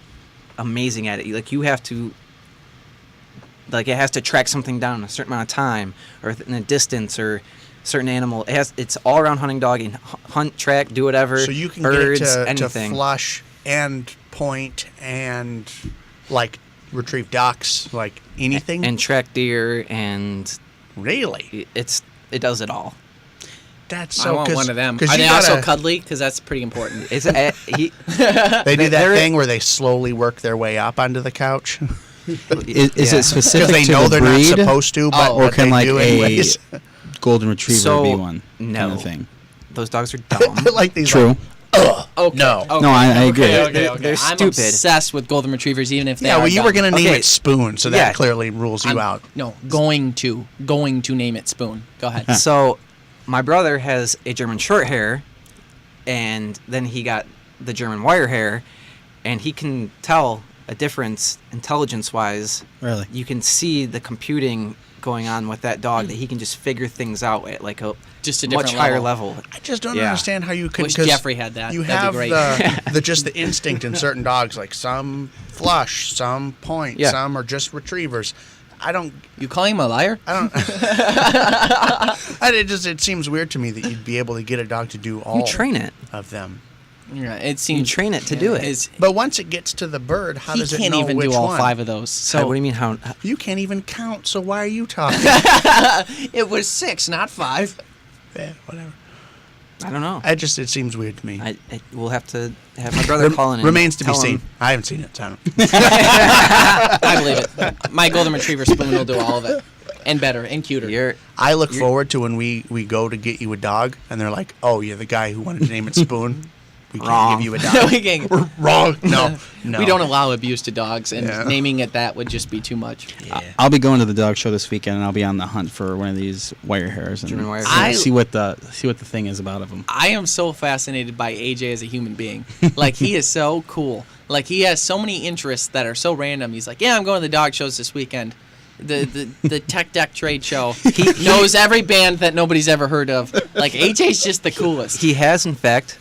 Speaker 3: amazing at it. Like, you have to, like, it has to track something down in a certain amount of time or in a distance or certain animal. It's all-around hunting dog and hunt, track, do whatever.
Speaker 2: So you can
Speaker 3: birds,
Speaker 2: get it to
Speaker 3: anything.
Speaker 2: flush and point and like retrieve ducks, like anything.
Speaker 3: And track deer, and
Speaker 2: really,
Speaker 3: it does it all.
Speaker 2: that's
Speaker 6: I
Speaker 2: so.
Speaker 6: want one of them.
Speaker 2: 'cause
Speaker 6: Are
Speaker 2: you
Speaker 6: they also
Speaker 2: gotta-
Speaker 6: cuddly? Because that's pretty important.
Speaker 3: It's
Speaker 2: They do that
Speaker 3: they're-
Speaker 2: thing where they slowly work their way up onto the couch
Speaker 5: Is
Speaker 3: Yeah.
Speaker 5: it specific
Speaker 2: because they
Speaker 5: to
Speaker 2: know
Speaker 5: the
Speaker 2: they're
Speaker 5: breed,
Speaker 2: not supposed to, but,
Speaker 3: Oh.
Speaker 5: or
Speaker 2: but
Speaker 5: can
Speaker 2: they
Speaker 5: like
Speaker 2: do anyways.
Speaker 5: a golden retriever
Speaker 3: So,
Speaker 5: be one
Speaker 3: no.
Speaker 5: kind of thing?
Speaker 3: Those dogs are dumb.
Speaker 2: like these.
Speaker 5: True.
Speaker 6: Okay.
Speaker 2: No.
Speaker 6: Okay.
Speaker 5: No, I agree.
Speaker 3: They're
Speaker 6: I'm
Speaker 3: stupid.
Speaker 6: obsessed with golden retrievers, even if they
Speaker 2: Yeah,
Speaker 6: are
Speaker 2: well, you were
Speaker 6: dumb.
Speaker 2: gonna name
Speaker 3: Okay.
Speaker 2: it Spoon, so that
Speaker 3: Yeah.
Speaker 2: clearly rules you
Speaker 6: I'm-
Speaker 2: out.
Speaker 6: No, going to name it Spoon. Go ahead.
Speaker 3: So, my brother has a German short hair, and then he got the German wire hair, and he can tell a difference intelligence-wise.
Speaker 5: Really?
Speaker 3: You can see the computing going on with that dog, that he can just figure things out at like a
Speaker 6: Just a
Speaker 3: much
Speaker 6: different
Speaker 3: higher level.
Speaker 2: I just don't
Speaker 3: Yeah.
Speaker 2: understand how you could.
Speaker 6: Wish
Speaker 2: 'cause
Speaker 6: Jeffrey had that.
Speaker 2: You
Speaker 6: That'd
Speaker 2: have
Speaker 6: be great.
Speaker 2: the just the instinct in certain dogs, like some flush, some point,
Speaker 3: Yeah.
Speaker 2: some are just retrievers. I don't.
Speaker 6: You calling him a liar?
Speaker 2: It seems weird to me that you'd be able to get a dog to do all
Speaker 3: You train it.
Speaker 2: of them.
Speaker 6: Yeah, it seems.
Speaker 3: train it to do it.
Speaker 6: it's-
Speaker 2: But once it gets to the bird, how
Speaker 6: he
Speaker 2: does it
Speaker 6: can't
Speaker 2: know
Speaker 6: even
Speaker 2: which
Speaker 6: do all
Speaker 2: one?
Speaker 6: 5 of those.
Speaker 3: So,
Speaker 6: So
Speaker 3: what do you mean? How?
Speaker 2: You can't even count. So why are you talking?
Speaker 6: it was 6, not 5.
Speaker 2: Yeah, whatever.
Speaker 3: I don't know.
Speaker 2: It seems weird to me.
Speaker 3: We'll have to have my brother call in. And
Speaker 2: Remains to be
Speaker 3: tell
Speaker 2: seen.
Speaker 3: him.
Speaker 2: I haven't seen it. So I don't.
Speaker 6: I believe it. My golden retriever Spoon will do all of it, and better, and cuter.
Speaker 2: I look forward to when we go to get you a dog, and they're like, "Oh, you're the guy who wanted to name it Spoon. We can't
Speaker 3: Wrong.
Speaker 2: give you a
Speaker 6: No,
Speaker 2: dog."
Speaker 6: we can't.
Speaker 2: We're wrong. No, no.
Speaker 6: We don't allow abuse to dogs, and
Speaker 2: Yeah.
Speaker 6: naming it that would just be too much.
Speaker 5: I'll be going to the dog show this weekend, and I'll be on the hunt for one of these wire hairs and
Speaker 3: German wire
Speaker 5: see,
Speaker 3: hairs.
Speaker 5: see what the thing is about of them.
Speaker 6: I am so fascinated by AJ as a human being. Like, he is so cool. Like, he has so many interests that are so random. He's like, yeah, I'm going to the dog shows this weekend. The Tech Deck trade show. He knows every band that nobody's ever heard of. Like, AJ's just the coolest.
Speaker 3: He has, in fact,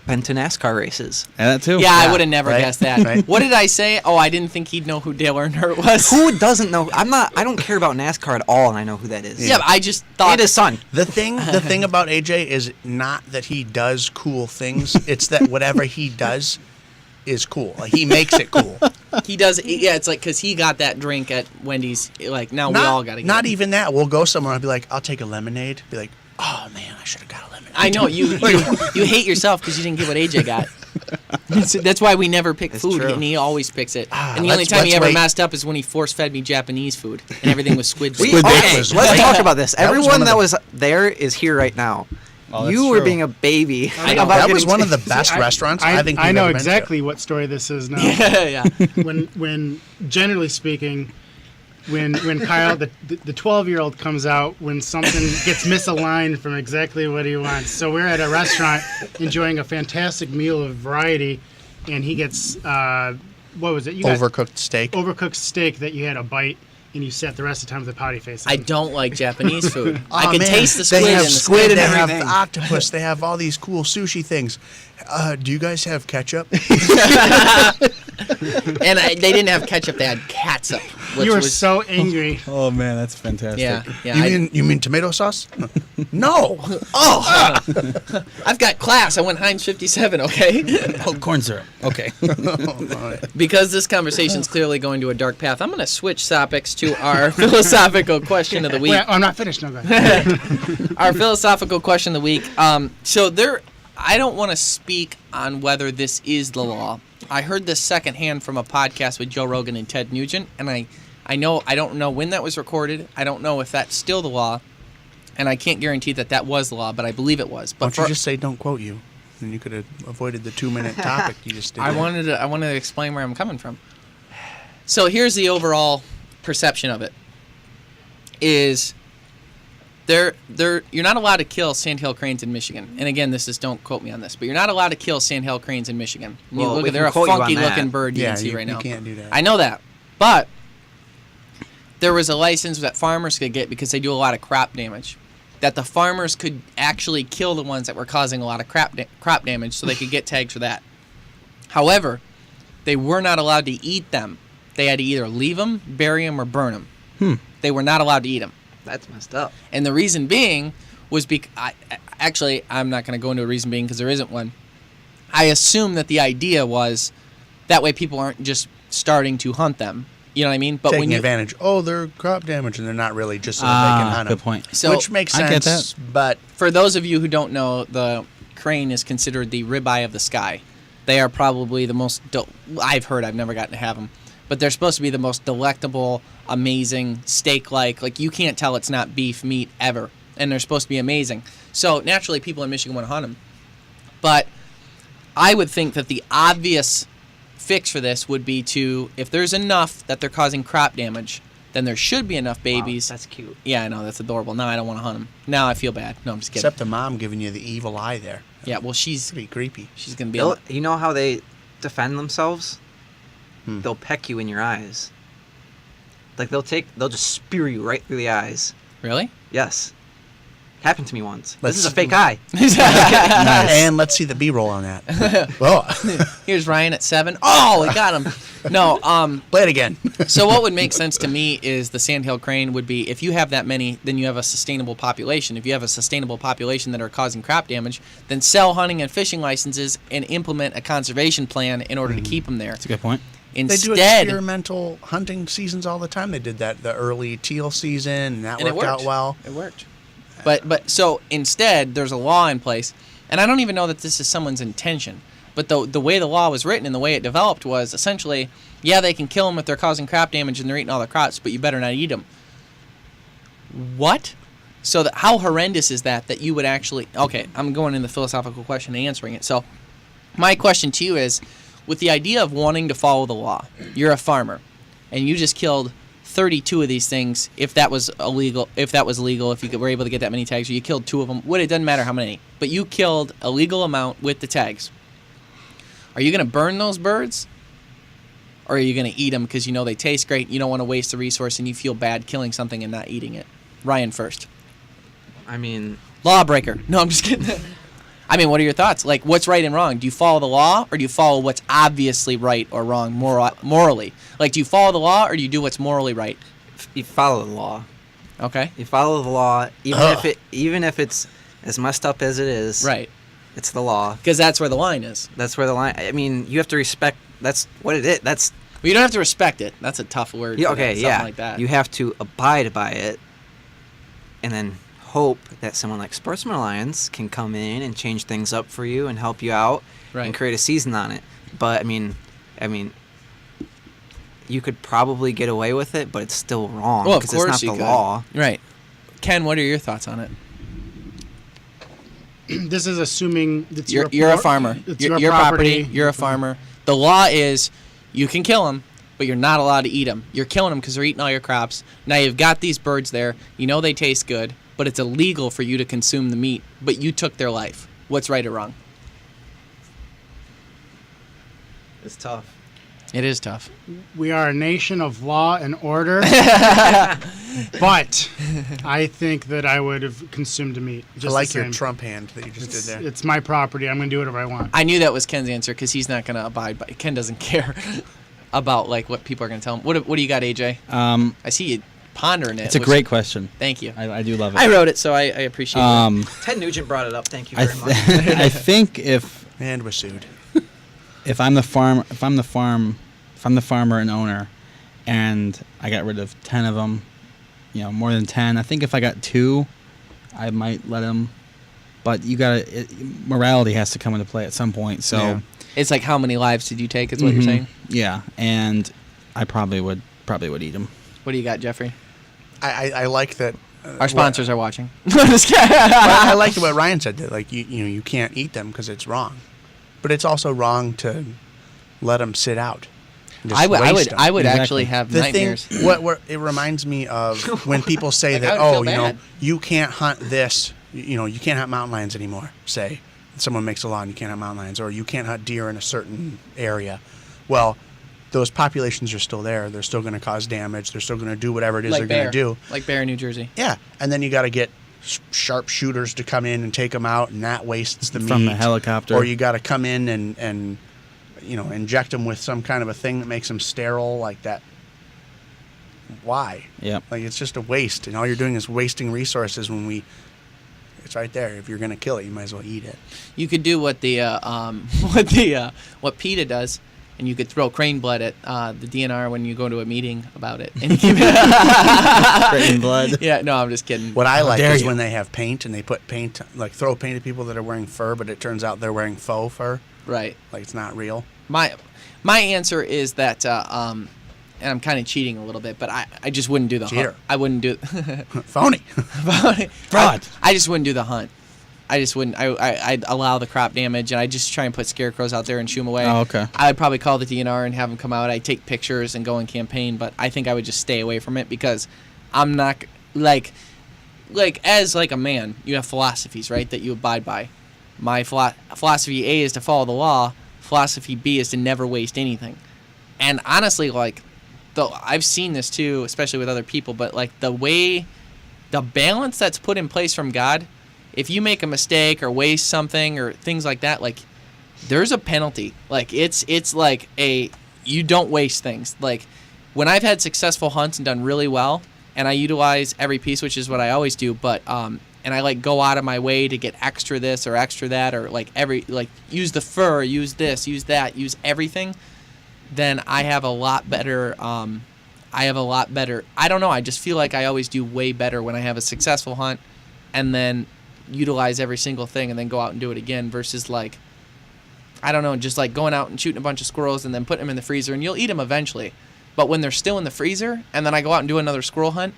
Speaker 3: been to NASCAR races.
Speaker 5: And that too.
Speaker 6: Yeah, I
Speaker 2: Yeah,
Speaker 6: would have never
Speaker 2: right,
Speaker 6: guessed that.
Speaker 2: right.
Speaker 6: What did I say? Oh, I didn't think he'd know who Dale Earnhardt was.
Speaker 3: Who doesn't know? I don't care about NASCAR at all, and I know who that is.
Speaker 6: Yeah, but I just thought
Speaker 3: And his son.
Speaker 2: The thing about AJ is not that he does cool things. It's that whatever he does is cool. Like, he makes it cool.
Speaker 6: he does. Yeah, it's like because he got that drink at Wendy's. Like, now we all got to get
Speaker 2: Not
Speaker 6: it.
Speaker 2: even that. We'll go somewhere. I'll be like, "I'll take a lemonade." Be like, "Oh man, I should have got a lemonade."
Speaker 6: I know you hate yourself because you didn't get what AJ got. That's why we never pick
Speaker 3: It's
Speaker 6: food,
Speaker 3: true.
Speaker 6: and he always picks it.
Speaker 2: Ah,
Speaker 6: And the only
Speaker 2: let's-
Speaker 6: time he
Speaker 2: let's
Speaker 6: ever
Speaker 2: wait.
Speaker 6: messed up is when he force-fed me Japanese food, and everything was squid bait.
Speaker 5: Squid bait
Speaker 3: Okay,
Speaker 2: was
Speaker 3: let's
Speaker 2: great.
Speaker 3: talk about this.
Speaker 2: That was one
Speaker 3: Everyone
Speaker 2: of
Speaker 3: that
Speaker 2: the-
Speaker 3: was there is here right now.
Speaker 5: Oh, that's
Speaker 3: You were
Speaker 5: true.
Speaker 3: being a baby.
Speaker 6: I know.
Speaker 3: about
Speaker 2: That was
Speaker 3: getting
Speaker 2: one of
Speaker 3: to-
Speaker 2: the best restaurants I think
Speaker 4: I
Speaker 2: we've
Speaker 4: know
Speaker 2: ever been to.
Speaker 4: exactly what story this is now.
Speaker 6: yeah.
Speaker 4: when generally speaking, when Kyle the 12-year-old comes out when something gets misaligned from exactly what he wants. So we're at a restaurant enjoying a fantastic meal of variety, and he gets what was it? You got
Speaker 2: Overcooked steak.
Speaker 4: overcooked steak that you had a bite and you sat the rest of the time with a potty face.
Speaker 6: I don't like Japanese food. I
Speaker 2: Aw,
Speaker 6: can
Speaker 2: man,
Speaker 6: taste the squid
Speaker 2: They
Speaker 6: in
Speaker 2: have
Speaker 6: the
Speaker 2: squid.
Speaker 3: and
Speaker 2: They have
Speaker 3: everything.
Speaker 2: octopus. They have all these cool sushi things. Do you guys have ketchup?
Speaker 6: And they didn't have ketchup; they had catsup. Which
Speaker 4: You were
Speaker 6: was,
Speaker 4: so angry.
Speaker 5: Oh man, that's fantastic.
Speaker 6: yeah.
Speaker 2: You mean tomato sauce? No.
Speaker 6: I've got class. I went Heinz 57. Okay.
Speaker 5: Oh, corn syrup. Okay.
Speaker 6: Because this conversation's clearly going to a dark path, I'm going to switch topics to our philosophical question of the week.
Speaker 4: Wait, I'm not finished. No, go ahead.
Speaker 6: Our philosophical question of the week. I don't want to speak on whether this is the law. I heard this secondhand from a podcast with Joe Rogan and Ted Nugent, and I don't know when that was recorded. I don't know if that's still the law, and I can't guarantee that was the law, but I believe it was.
Speaker 2: Why
Speaker 6: But
Speaker 2: don't you just say don't quote you? And you could have avoided the 2-minute topic you just did.
Speaker 6: I wanted to explain where I'm coming from. So here's the overall perception of it. Is you're not allowed to kill Sandhill Cranes in Michigan. And again, don't quote me on this, but you're not allowed to kill Sandhill Cranes in Michigan. And you
Speaker 3: Well,
Speaker 6: look
Speaker 3: we
Speaker 6: at they're
Speaker 3: can
Speaker 6: a
Speaker 3: quote you on
Speaker 6: funky looking
Speaker 3: that.
Speaker 6: bird you
Speaker 2: Yeah,
Speaker 6: can see
Speaker 2: you
Speaker 6: right now.
Speaker 2: can't do that.
Speaker 6: I know that. But there was a license that farmers could get because they do a lot of crop damage. That the farmers could actually kill the ones that were causing a lot of crop damage, so they could get tags for that. However, they were not allowed to eat them. They had to either leave them, bury them, or burn them. They were not allowed to eat them.
Speaker 3: That's messed up.
Speaker 6: And the reason being was actually, I'm not going to go into a reason being because there isn't one. I assume that the idea was that way people aren't just starting to hunt them. You know what I mean? But
Speaker 2: Taking
Speaker 6: when you
Speaker 2: advantage. Oh, they're crop damage, and they're not really just so that they can hunt them.
Speaker 5: Good point.
Speaker 6: So
Speaker 2: Which makes
Speaker 5: I get
Speaker 2: sense, but
Speaker 6: for those of you who don't know, the crane is considered the ribeye of the sky. They are probably the most, I've heard, I've never gotten to have them, but they're supposed to be the most delectable, amazing, steak-like you can't tell it's not beef meat ever, and they're supposed to be amazing. So naturally people in Michigan want to hunt them. But I would think that the obvious fix for this would be to, if there's enough that they're causing crop damage, then there should be enough babies.
Speaker 3: Wow, that's cute.
Speaker 6: Yeah, I know, that's adorable. Now I don't want to hunt them. Now I feel bad. No, I'm just kidding.
Speaker 2: except the mom giving you the evil eye there.
Speaker 6: Yeah, well, she's
Speaker 2: Pretty creepy.
Speaker 6: going to be...
Speaker 3: You know how they defend themselves? They'll peck you in your eyes. Like they'll just spear you right through the eyes.
Speaker 6: Really?
Speaker 3: Yes. Happened to me once.
Speaker 2: Let's-
Speaker 3: This is a fake eye.
Speaker 2: And let's see the B-roll on that. Well,
Speaker 6: Here's Ryan at 7. Oh, we got him. No,
Speaker 2: play it again.
Speaker 6: so what would make sense to me is the Sandhill Crane would be, if you have that many, then you have a sustainable population. If you have a sustainable population that are causing crop damage, then sell hunting and fishing licenses and implement a conservation plan in order to keep them there.
Speaker 5: That's a good point.
Speaker 2: They do
Speaker 6: Instead,
Speaker 2: experimental hunting seasons all the time. They did that the early teal season, and that
Speaker 6: and it
Speaker 2: worked out
Speaker 6: worked.
Speaker 2: well.
Speaker 6: It worked. But so instead, there's a law in place, and I don't even know that this is someone's intention. But the way the law was written and the way it developed was essentially, yeah, they can kill them if they're causing crop damage and they're eating all the crops, but you better not eat them. What? So how horrendous is that you would actually... Okay, I'm going in the philosophical question and answering it. So my question to you is, with the idea of wanting to follow the law, you're a farmer, and you just killed 32 of these things. If that was illegal, if you were able to get that many tags, or you killed 2 of them, it doesn't matter how many, but you killed a legal amount with the tags. Are you going to burn those birds, or are you going to eat them because you know they taste great, you don't want to waste the resource, and you feel bad killing something and not eating it? Ryan first.
Speaker 3: I mean,
Speaker 6: Lawbreaker. No, I'm just kidding. I mean, what are your thoughts? Like, what's right and wrong? Do you follow the law, or do you follow what's obviously right or wrong morally? Like, do you follow the law, or do you do what's morally right?
Speaker 3: you follow the law.
Speaker 6: Okay.
Speaker 3: You follow the law, even if it's as messed up as it is.
Speaker 6: Right.
Speaker 3: It's the law.
Speaker 6: Because that's where the line is.
Speaker 3: That's where the line. I mean, you have to respect. That's what it is. That's
Speaker 6: Well, you don't have to respect it. That's a tough word.
Speaker 3: yeah,
Speaker 6: for
Speaker 3: okay.
Speaker 6: that, something
Speaker 3: Yeah.
Speaker 6: like that.
Speaker 3: You have to abide by it, and then hope that someone like Sportsman Alliance can come in and change things up for you and help you out
Speaker 6: Right.
Speaker 3: and create a season on it. But I mean, you could probably get away with it, but it's still wrong
Speaker 6: Well, of
Speaker 3: because it's
Speaker 6: course
Speaker 3: not
Speaker 6: you
Speaker 3: the
Speaker 6: could.
Speaker 3: law.
Speaker 6: Right. Ken, what are your thoughts on it?
Speaker 4: This is assuming it's
Speaker 6: You're a farmer.
Speaker 4: It's
Speaker 6: your property. You're a farmer. The law is you can kill them, but you're not allowed to eat them. You're killing them because they're eating all your crops. Now you've got these birds there. You know they taste good, but it's illegal for you to consume the meat. But you took their life. What's right or wrong?
Speaker 3: It's tough.
Speaker 6: It is tough.
Speaker 4: We are a nation of law and order. But I think that I would have consumed the meat.
Speaker 2: I
Speaker 4: Just
Speaker 2: like
Speaker 4: the
Speaker 2: your
Speaker 4: same.
Speaker 2: Trump hand that you just
Speaker 4: It's,
Speaker 2: did there.
Speaker 4: it's my property. I'm going to do whatever I want.
Speaker 6: I knew that was Ken's answer because he's not going to abide by. Ken doesn't care about like what people are going to tell him. What do you got, AJ? I see you pondering it.
Speaker 5: It's a great question.
Speaker 6: Thank you.
Speaker 5: I do love it.
Speaker 6: I wrote it, so I appreciate it.
Speaker 3: Ted Nugent brought it up. Thank you
Speaker 5: I,
Speaker 3: very much.
Speaker 5: I think if
Speaker 2: And we're sued.
Speaker 5: I'm the farmer and owner, and I got rid of 10 of them, more than 10. I think if I got 2, I might let them. But morality has to come into play at some point. So
Speaker 6: Yeah. It's like how many lives did you take? Is what you're saying.
Speaker 5: yeah, and I probably would eat them.
Speaker 6: What do you got, Jeffrey?
Speaker 2: I like that.
Speaker 6: Our sponsors are watching. Just kidding.
Speaker 2: Well, I like what Ryan said, that like you can't eat them because it's wrong, but it's also wrong to let them sit out. and just
Speaker 6: I would
Speaker 2: waste 'em.
Speaker 6: I would
Speaker 5: Exactly.
Speaker 6: actually have
Speaker 2: The
Speaker 6: nightmares.
Speaker 2: thing, what it reminds me of when people say
Speaker 6: Like,
Speaker 2: that,
Speaker 6: I would feel bad.
Speaker 2: you can't hunt this, you can't hunt mountain lions anymore. Say, someone makes a law and you can't hunt mountain lions, or you can't hunt deer in a certain area. Well, those populations are still there. They're still going to cause damage. They're still going to do whatever it is they're going to do.
Speaker 6: Like bear in New Jersey.
Speaker 2: Yeah, and then you got to get sharpshooters to come in and take them out, and that wastes the meat.
Speaker 5: From the helicopter.
Speaker 2: Or you got to come in and inject them with some kind of a thing that makes them sterile, like that. Why?
Speaker 5: Yeah.
Speaker 2: Like, it's just a waste, and all you're doing is wasting resources when it's right there. If you're going to kill it, you might as well eat it.
Speaker 6: You could do what what PETA does, and you could throw crane blood at the DNR when you go to a meeting about it. And you
Speaker 5: Crane blood.
Speaker 6: Yeah, no, I'm just kidding.
Speaker 2: What I like
Speaker 5: dare
Speaker 2: is
Speaker 5: you.
Speaker 2: when they have paint and they put paint, like throw paint at people that are wearing fur, but it turns out they're wearing faux fur.
Speaker 6: Right.
Speaker 2: Like, it's not real.
Speaker 6: My answer is that, and I'm kind of cheating a little bit, but I just wouldn't do the
Speaker 2: Cheater.
Speaker 6: hunt. I wouldn't do
Speaker 2: Phony.
Speaker 5: Fraud.
Speaker 6: I just wouldn't do the hunt. I just wouldn't. I'd allow the crop damage, and I'd just try and put scarecrows out there and shoo them away.
Speaker 5: Oh, okay.
Speaker 6: I'd probably call the DNR and have them come out. I'd take pictures and go and campaign, but I think I would just stay away from it because I'm not like as like a man, you have philosophies, right, that you abide by. My philosophy A is to follow the law. Philosophy B is to never waste anything. And honestly, like, I've seen this too, especially with other people, but like the balance that's put in place from God, if you make a mistake or waste something or things like that, like, there's a penalty. Like, it's like you don't waste things. Like, when I've had successful hunts and done really well, and I utilize every piece, which is what I always do, but and I like go out of my way to get extra this or extra that, or like use the fur, use this, use that, use everything, then I have a lot better. I don't know. I just feel like I always do way better when I have a successful hunt, and then utilize every single thing, and then go out and do it again. Versus like, I don't know, just like going out and shooting a bunch of squirrels and then putting them in the freezer, and you'll eat them eventually. But when they're still in the freezer, and then I go out and do another squirrel hunt,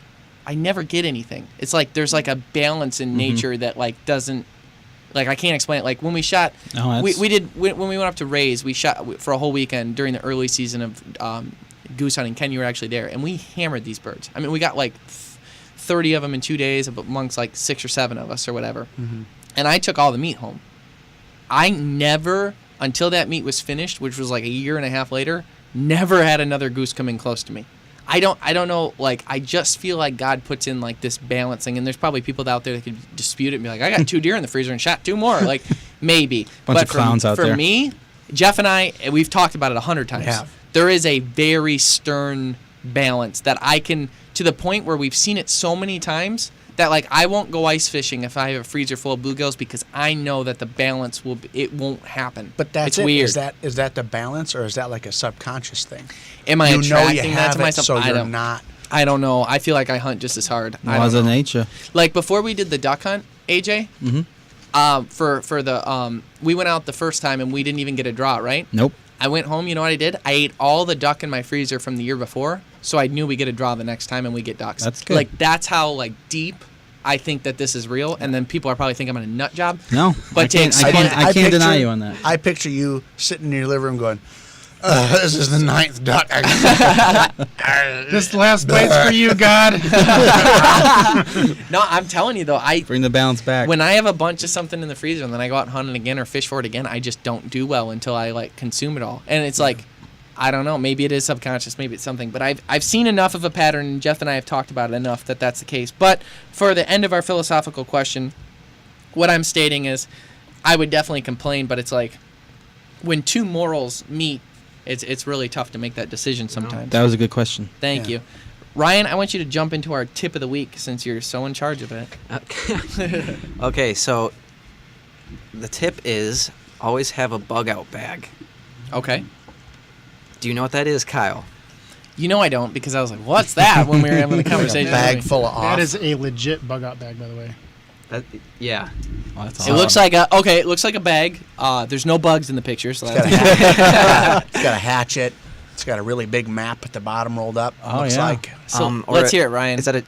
Speaker 6: I never get anything. It's like there's like a balance in nature that like doesn't, like, I can't explain it. Like when we shot, when we went up to Rays, we shot for a whole weekend during the early season of goose hunting. Ken, you were actually there, and we hammered these birds. I mean, we got like 30 of them in 2 days amongst like 6 or 7 of us or whatever. Mm-hmm. And I took all the meat home. I never, until that meat was finished, which was like a year and a half later, never had another goose come in close to me. I don't know, like, I just feel like God puts in like this balancing, and there's probably people out there that could dispute it and be like, I got 2 deer in the freezer and shot 2 more. Like, maybe.
Speaker 5: Bunch of clowns out there.
Speaker 6: For me, Jeff and I, we've talked about it 100 times.
Speaker 2: Yeah.
Speaker 6: There is a very stern balance that I can, to the point where we've seen it so many times that, like, I won't go ice fishing if I have a freezer full of bluegills because I know that the balance it won't happen.
Speaker 2: But that's
Speaker 6: it's weird.
Speaker 2: Is that the balance, or is that like a subconscious thing?
Speaker 6: Am I attracting that to
Speaker 2: it,
Speaker 6: myself?
Speaker 2: so
Speaker 6: I
Speaker 2: you're
Speaker 6: don't.
Speaker 2: not.
Speaker 6: I don't know. I feel like I hunt just as hard.
Speaker 5: Laws of nature.
Speaker 6: Like before we did the duck hunt, AJ.
Speaker 5: Mm-hmm.
Speaker 6: For the we went out the first time and we didn't even get a draw, right?
Speaker 5: Nope.
Speaker 6: I went home. You know what I did? I ate all the duck in my freezer from the year before, so I knew we get a draw the next time and we get ducks.
Speaker 5: That's good.
Speaker 6: Like, that's how like deep I think that this is real. And then people are probably thinking I'm a nut job.
Speaker 5: No,
Speaker 6: But
Speaker 5: I can't deny you on that.
Speaker 2: I picture you sitting in your living room going, this is the 9th duck.
Speaker 4: This last bite's for you, God.
Speaker 6: No, I'm telling you though,
Speaker 5: Bring the balance back.
Speaker 6: when I have a bunch of something in the freezer and then I go out and hunt it again or fish for it again, I just don't do well until I like consume it all. And it's like, I don't know, maybe it is subconscious, maybe it's something, but I've seen enough of a pattern, and Jeff and I have talked about it enough that that's the case. But for the end of our philosophical question, what I'm stating is I would definitely complain, but it's like when 2 morals meet, it's really tough to make that decision sometimes.
Speaker 5: That was a good question.
Speaker 6: Thank you. Ryan, I want you to jump into our tip of the week since you're so in charge of it.
Speaker 3: Okay, so the tip is always have a bug out bag.
Speaker 6: Okay.
Speaker 3: Do you know what that is, Kyle?
Speaker 6: You know I don't, because I was like, what's that, when we were having the conversation.
Speaker 2: Bag full of
Speaker 4: That
Speaker 2: off.
Speaker 4: is a legit bug out bag, by the way.
Speaker 3: Yeah.
Speaker 5: Oh, that's
Speaker 6: It looks like it looks like a bag. There's no bugs in the picture, so
Speaker 2: It's got,
Speaker 6: that's
Speaker 2: it's got a hatchet. It's got a really big map at the bottom rolled up.
Speaker 5: Oh,
Speaker 2: Looks
Speaker 5: yeah.
Speaker 2: like.
Speaker 6: so
Speaker 3: or
Speaker 6: let's hear it, Ryan.
Speaker 3: Is that a?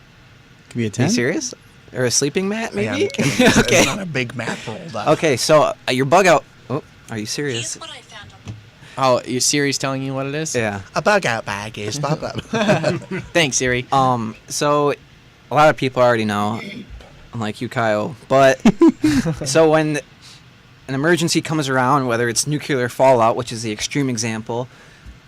Speaker 5: Could be a
Speaker 3: Are
Speaker 5: 10.
Speaker 3: you serious? Or a sleeping mat,
Speaker 2: Yeah,
Speaker 3: maybe?
Speaker 2: I'm kidding.
Speaker 3: Okay.
Speaker 2: It's not a big map rolled up.
Speaker 3: Okay, so your bug out. Oh, are you serious?
Speaker 7: Here's what I found on
Speaker 6: Oh, your Siri's telling you what it is?
Speaker 3: Yeah.
Speaker 2: A bug out bag is blah, blah.
Speaker 6: Thanks, Siri.
Speaker 3: So a lot of people already know, unlike you, Kyle. But so when an emergency comes around, whether it's nuclear fallout, which is the extreme example,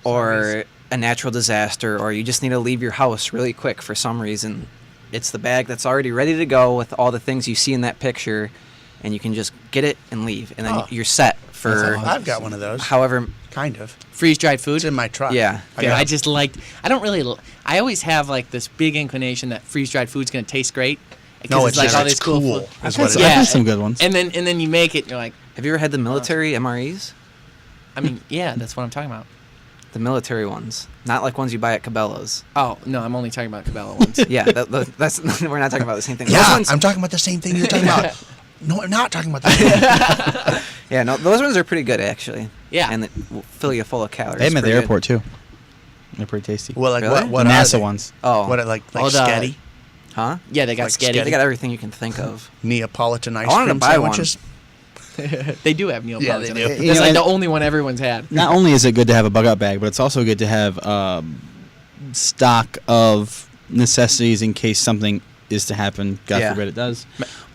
Speaker 3: or a natural disaster, or you just need to leave your house really quick for some reason, it's the bag that's already ready to go with all the things you see in that picture, and you can just get it and leave, and then you're set for
Speaker 2: I've got one of those.
Speaker 3: however.
Speaker 2: Kind of.
Speaker 6: Freeze-dried food.
Speaker 2: It's in my truck.
Speaker 3: Yeah.
Speaker 6: I always have like this big inclination that freeze-dried food's going to taste great.
Speaker 2: No, it's
Speaker 6: like
Speaker 2: just
Speaker 6: all
Speaker 2: it's
Speaker 6: this cool
Speaker 2: cool.
Speaker 6: food.
Speaker 2: Is what it is.
Speaker 5: I've had some good ones.
Speaker 6: And then you make it and you're like,
Speaker 3: Have you ever had the military MREs?
Speaker 6: I mean, yeah, that's what I'm talking about.
Speaker 3: The military ones, not like ones you buy at Cabela's.
Speaker 6: Oh, no, I'm only talking about Cabela ones.
Speaker 3: Yeah, that's we're not talking about the same thing.
Speaker 2: Yeah,
Speaker 3: Those ones,
Speaker 2: I'm talking about the same thing you're talking about. No, I'm not talking about that.
Speaker 3: yeah, no, those ones are pretty good actually.
Speaker 6: Yeah.
Speaker 3: And they will fill you full of calories.
Speaker 5: They have them at the
Speaker 3: Pretty good.
Speaker 5: airport too. They're pretty tasty.
Speaker 2: Well, like
Speaker 3: Really?
Speaker 2: what
Speaker 5: the
Speaker 2: are
Speaker 5: NASA
Speaker 2: they?
Speaker 5: ones.
Speaker 3: Oh,
Speaker 2: What like
Speaker 6: Oh, the-
Speaker 2: sketty,
Speaker 3: huh?
Speaker 6: Yeah, they got
Speaker 2: Like
Speaker 6: sketty.
Speaker 3: They got everything you can think of.
Speaker 2: Neapolitan ice
Speaker 3: wanted to
Speaker 2: cream
Speaker 3: buy one.
Speaker 2: sandwiches?
Speaker 6: They do have Neapolitan.
Speaker 2: Yeah, they do.
Speaker 6: That's
Speaker 5: You know,
Speaker 6: like
Speaker 5: and-
Speaker 6: the only one everyone's had.
Speaker 5: Not only is it good to have a bug out bag, but it's also good to have stock of necessities in case something is to happen. God
Speaker 3: Yeah.
Speaker 5: forbid it does.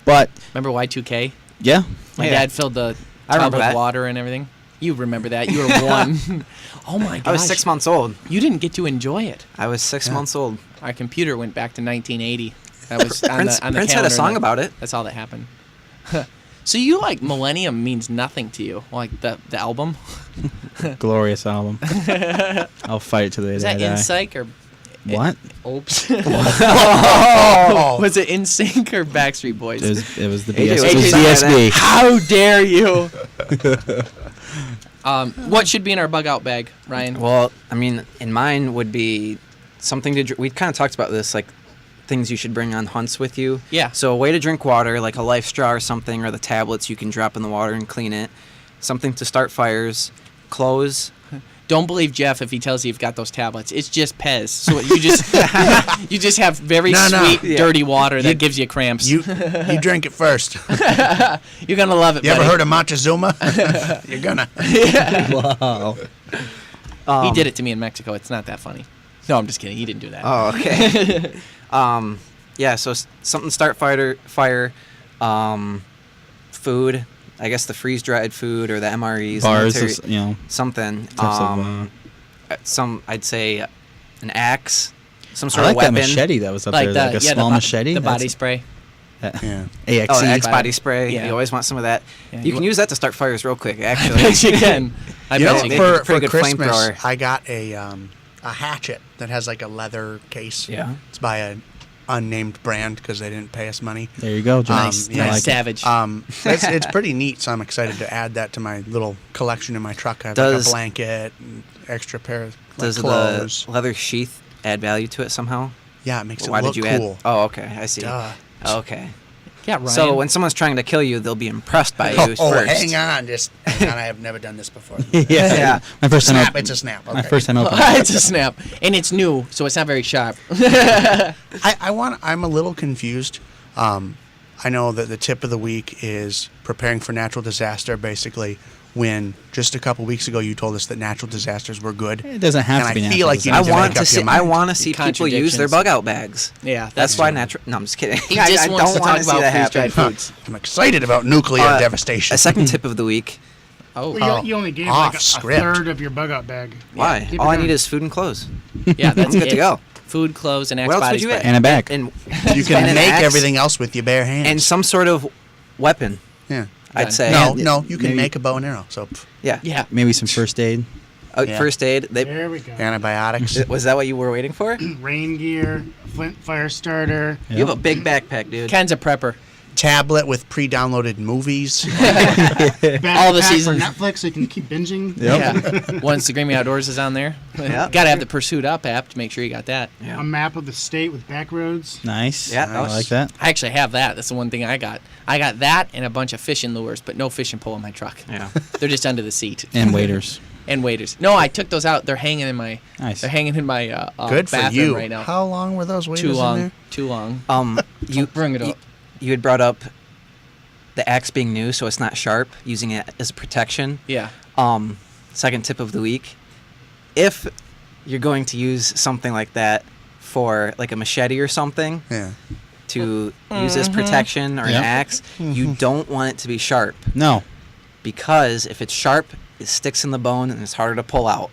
Speaker 5: But
Speaker 6: Remember Y2K?
Speaker 5: yeah,
Speaker 6: My
Speaker 3: Yeah.
Speaker 6: dad filled the
Speaker 3: I
Speaker 6: tub
Speaker 3: remember
Speaker 6: with
Speaker 3: that.
Speaker 6: water and everything. You remember that. You were one. Oh, my gosh.
Speaker 3: I was 6 months old.
Speaker 6: You didn't get to enjoy it.
Speaker 3: I was 6 months old.
Speaker 6: Our computer went back to 1980. That was on
Speaker 3: Prince,
Speaker 6: the, on the
Speaker 3: Prince had a
Speaker 6: calendar,
Speaker 3: song
Speaker 6: and
Speaker 3: about it.
Speaker 6: That's all that happened. So you like Millennium means nothing to you, like the album?
Speaker 5: glorious album. I'll fight it to the day
Speaker 6: Is
Speaker 5: I
Speaker 6: that
Speaker 5: die.
Speaker 6: In Sync or
Speaker 5: What?
Speaker 6: Oops?
Speaker 2: Oh,
Speaker 6: Was it In Sync or Backstreet Boys?
Speaker 5: It was the
Speaker 3: AJ
Speaker 5: BS.
Speaker 3: was
Speaker 5: It was
Speaker 3: saying
Speaker 5: BSB.
Speaker 6: How dare you? What should be in our bug out bag, Ryan?
Speaker 3: Well, I mean, in mine would be something to. We kind of talked about this, like things you should bring on hunts with you.
Speaker 6: Yeah.
Speaker 3: So a way to drink water, like a life straw or something, or the tablets you can drop in the water and clean it. Something to start fires. Clothes.
Speaker 6: Don't believe Jeff if he tells you you've got those tablets. It's just Pez. So you just you just have very
Speaker 2: No,
Speaker 6: sweet,
Speaker 3: Yeah.
Speaker 6: dirty water that gives you cramps.
Speaker 2: you drink it first.
Speaker 6: You're gonna love it.
Speaker 2: You ever
Speaker 6: buddy.
Speaker 2: heard of Montezuma? You're gonna.
Speaker 5: Wow.
Speaker 6: He did it to me in Mexico. It's not that funny. No, I'm just kidding. He didn't do that.
Speaker 3: Oh, okay. Yeah. So something to start fire. Food. I guess the freeze dried food or the MREs.
Speaker 5: Bars,
Speaker 3: military-
Speaker 5: you know.
Speaker 3: something.
Speaker 5: Types of,
Speaker 3: I'd say an axe, some
Speaker 5: I
Speaker 3: sort
Speaker 5: like
Speaker 3: of weapon.
Speaker 5: that machete that was up
Speaker 6: like
Speaker 5: there, like a small machete.
Speaker 6: the body
Speaker 5: That's-
Speaker 6: spray.
Speaker 2: Yeah.
Speaker 5: AXE.
Speaker 3: Oh, Axe body spray.
Speaker 6: Yeah.
Speaker 3: You always want some of that.
Speaker 6: Yeah,
Speaker 3: you
Speaker 6: you
Speaker 3: can
Speaker 6: wa-
Speaker 3: use that to start fires real quick,
Speaker 6: I
Speaker 3: actually.
Speaker 6: bet you can. I
Speaker 2: You
Speaker 6: bet
Speaker 2: know,
Speaker 6: you
Speaker 3: make
Speaker 6: can.
Speaker 3: a
Speaker 2: for
Speaker 3: pretty good
Speaker 2: Christmas,
Speaker 3: flamethrower.
Speaker 2: I got a hatchet that has like a leather case.
Speaker 3: Yeah.
Speaker 2: It's by an unnamed brand because they didn't pay us money.
Speaker 5: There you go, John.
Speaker 6: Nice,
Speaker 2: yeah,
Speaker 6: nice,
Speaker 5: like it.
Speaker 6: savage.
Speaker 2: It's pretty neat, so I'm excited to add that to my little collection in my truck. I have
Speaker 3: Does-
Speaker 2: like a blanket, and extra pair of
Speaker 3: Does
Speaker 2: clothes.
Speaker 3: the leather sheath add value to it somehow?
Speaker 2: Yeah, it makes it
Speaker 3: Why
Speaker 2: look
Speaker 3: did you
Speaker 2: cool.
Speaker 3: add? Oh, okay. I see.
Speaker 2: Duh.
Speaker 3: Okay.
Speaker 6: Yeah, Ryan.
Speaker 3: So when someone's trying to kill you, they'll be impressed by you
Speaker 2: Oh,
Speaker 3: first.
Speaker 2: hang on, just hang on. I have never done this before.
Speaker 5: Yeah. My first time.
Speaker 2: Snap, it's a snap.
Speaker 5: My
Speaker 2: Okay.
Speaker 5: first time opening.
Speaker 6: it's a snap, and it's new, so it's not very sharp.
Speaker 2: I'm a little confused. I know that the tip of the week is preparing for natural disaster, basically, when just a couple weeks ago you told us that natural disasters were good.
Speaker 5: It doesn't have
Speaker 2: And
Speaker 5: to be
Speaker 2: I
Speaker 5: natural
Speaker 2: feel like you
Speaker 3: I
Speaker 2: need to
Speaker 3: want
Speaker 2: make
Speaker 3: to
Speaker 2: up
Speaker 3: see.
Speaker 2: your
Speaker 3: I
Speaker 2: mind.
Speaker 3: want to see people use their
Speaker 6: Contradictions.
Speaker 3: bug out bags.
Speaker 6: Yeah,
Speaker 3: That's why
Speaker 6: true.
Speaker 3: natural. No, I'm just kidding.
Speaker 6: He just
Speaker 3: I
Speaker 6: wants
Speaker 3: don't
Speaker 6: to
Speaker 3: want
Speaker 6: talk
Speaker 3: to see
Speaker 6: about
Speaker 3: that
Speaker 6: freeze-dried
Speaker 3: happen.
Speaker 6: foods.
Speaker 2: I'm excited about nuclear devastation.
Speaker 3: A second tip of the week.
Speaker 6: Oh,
Speaker 4: Well, you only gave
Speaker 2: off
Speaker 4: like a
Speaker 2: script.
Speaker 4: third of your bug out bag.
Speaker 3: Why?
Speaker 4: keep
Speaker 3: All
Speaker 4: it
Speaker 3: I need
Speaker 4: going.
Speaker 3: is food and clothes.
Speaker 6: yeah, that's
Speaker 3: I'm good
Speaker 6: it.
Speaker 3: to go.
Speaker 6: Food, clothes, and Axe
Speaker 3: What else
Speaker 6: body
Speaker 3: would you
Speaker 6: spray.
Speaker 3: add?
Speaker 5: And a bag.
Speaker 3: And
Speaker 2: You
Speaker 3: and
Speaker 2: can
Speaker 3: an
Speaker 2: make
Speaker 3: axe
Speaker 2: everything else with your bare hands.
Speaker 3: and some sort of weapon.
Speaker 2: yeah.
Speaker 3: I'd say.
Speaker 2: No, you can
Speaker 5: Maybe-
Speaker 2: make a bow and arrow. So
Speaker 3: Yeah.
Speaker 6: Yeah.
Speaker 5: Maybe some first aid.
Speaker 2: Yeah.
Speaker 3: First aid.
Speaker 4: There we go.
Speaker 2: antibiotics.
Speaker 3: Was that what you were waiting for?
Speaker 4: Rain gear, flint fire starter.
Speaker 3: You have a big backpack, dude.
Speaker 6: Ken's a prepper.
Speaker 2: Tablet with pre-downloaded movies.
Speaker 6: All the
Speaker 4: backpack
Speaker 6: seasons.
Speaker 4: for Netflix, so you can keep binging.
Speaker 6: Yeah. Once the Screaming Outdoors is on there.
Speaker 3: Yeah.
Speaker 6: Got to have the Pursuit Up app to make sure you got that.
Speaker 3: Yeah.
Speaker 4: A map of the state with back roads.
Speaker 5: Nice.
Speaker 3: Yeah,
Speaker 5: I like that.
Speaker 6: I actually have that. That's the one thing I got. I got that and a bunch of fishing lures, but no fishing pole in my truck.
Speaker 3: Yeah.
Speaker 6: They're just under the seat.
Speaker 5: And waiters.
Speaker 6: And waders. No, I took those out. They're hanging in my.
Speaker 5: Nice.
Speaker 6: They're hanging in my
Speaker 2: Good for
Speaker 6: bathroom
Speaker 2: you.
Speaker 6: right now.
Speaker 2: How long were those waders
Speaker 6: Too
Speaker 2: in
Speaker 6: long.
Speaker 2: there?
Speaker 6: Too long.
Speaker 3: You
Speaker 6: Bring it up.
Speaker 3: You had brought up the axe being new, so it's not sharp. Using it as protection.
Speaker 6: Yeah.
Speaker 3: Second tip of the week: if you're going to use something like that for like a machete or something
Speaker 2: Yeah.
Speaker 3: to use as protection or
Speaker 5: Yeah.
Speaker 3: an axe, you don't want it to be sharp
Speaker 5: No.
Speaker 3: because if it's sharp, it sticks in the bone and it's harder to pull out.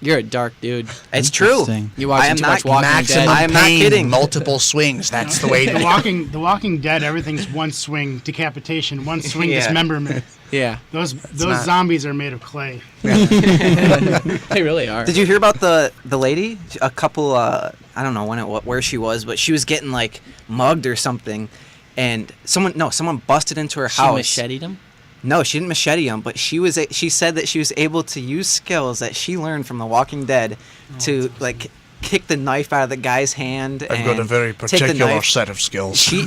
Speaker 6: You're a dark dude.
Speaker 3: It's true.
Speaker 5: Interesting.
Speaker 6: You watching too much Walking
Speaker 2: Maximum
Speaker 6: Dead.
Speaker 3: I am not
Speaker 2: pain,
Speaker 3: kidding.
Speaker 2: multiple swings. That's the way to
Speaker 4: The
Speaker 2: do it.
Speaker 4: Walking Dead, everything's one swing decapitation, one swing
Speaker 3: Yeah.
Speaker 4: dismemberment.
Speaker 6: Yeah,
Speaker 4: Those
Speaker 2: not-
Speaker 4: zombies are made of clay.
Speaker 6: they really are.
Speaker 3: Did you hear about the lady? A couple, I don't know where she was, but she was getting like mugged or something, and someone busted into her
Speaker 6: She
Speaker 3: house.
Speaker 6: macheted him?
Speaker 3: No, she didn't machete him, but she said that she was able to use skills that she learned from The Walking Dead to like kick the knife out of the guy's hand.
Speaker 2: I've got a very
Speaker 3: take the
Speaker 2: particular
Speaker 3: knife.
Speaker 2: set of skills.
Speaker 3: She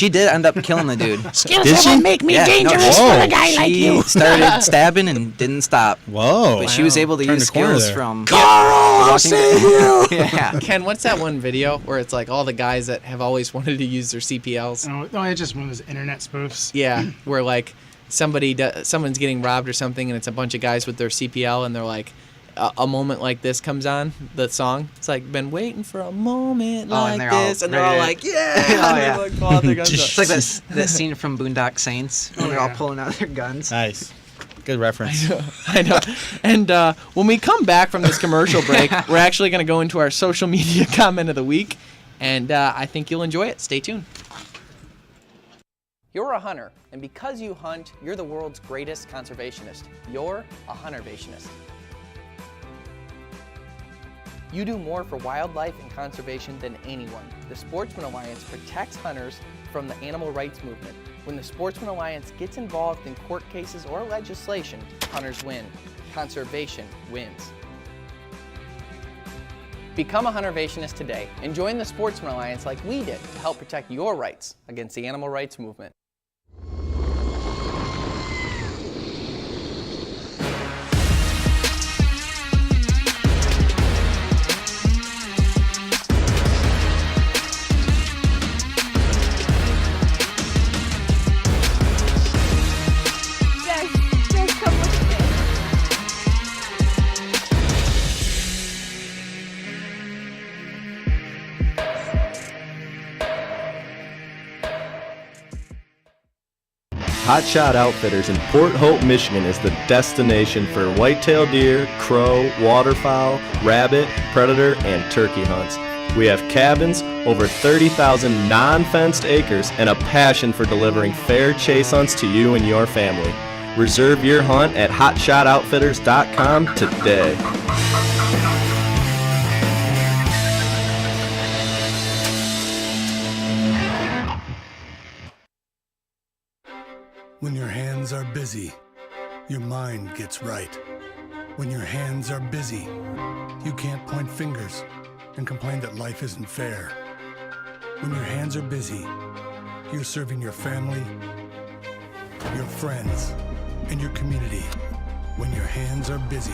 Speaker 3: did end up killing the dude.
Speaker 5: Did she?
Speaker 3: Make me dangerous
Speaker 5: for a
Speaker 3: guy like you. She started stabbing and didn't stop.
Speaker 5: Whoa.
Speaker 3: But she was able to
Speaker 5: Turned
Speaker 3: use
Speaker 5: the corner
Speaker 3: skills
Speaker 5: there.
Speaker 3: from
Speaker 2: Carl, I'll save you.
Speaker 3: Yeah.
Speaker 6: Ken, what's that one video where it's like all the guys that have always wanted to use their CPLs?
Speaker 4: No, it's just one of those internet spoofs.
Speaker 6: Yeah, where like someone's getting robbed or something, and it's a bunch of guys with their CPL, and they're like, a moment like this comes on the song. It's like, been waiting for a moment
Speaker 3: Oh, and
Speaker 6: like
Speaker 3: they're all
Speaker 6: this, and they're all
Speaker 3: ready
Speaker 6: like,
Speaker 3: to-
Speaker 6: yeah,
Speaker 3: Oh,
Speaker 6: and
Speaker 3: yeah.
Speaker 6: they're like, pull out their guns.
Speaker 3: It's like that scene from Boondock Saints when they're all pulling out their guns.
Speaker 5: Nice. Good reference.
Speaker 6: I know. And when we come back from this commercial break, we're actually going to go into our social media comment of the week, and I think you'll enjoy it. Stay tuned. You're a hunter, and because you hunt, you're the world's greatest conservationist. You're a huntervationist. You do more for wildlife and conservation than anyone. The Sportsman Alliance protects hunters from the animal rights movement. When the Sportsman Alliance gets involved in court cases or legislation, hunters win. Conservation wins. Become a huntervationist today and join the Sportsman Alliance like we did to help protect your rights against the animal rights movement.
Speaker 7: Just come with me.
Speaker 8: Hot Shot Outfitters in Port Hope, Michigan is the destination for whitetail deer, crow, waterfowl, rabbit, predator, and turkey hunts. We have cabins, over 30,000 non-fenced acres, and a passion for delivering fair chase hunts to you and your family. Reserve your hunt at hotshotoutfitters.com today.
Speaker 9: When your hands are busy, your mind gets right. When your hands are busy, you can't point fingers and complain that life isn't fair. When your hands are busy, you're serving your family, your friends, and your community. When your hands are busy,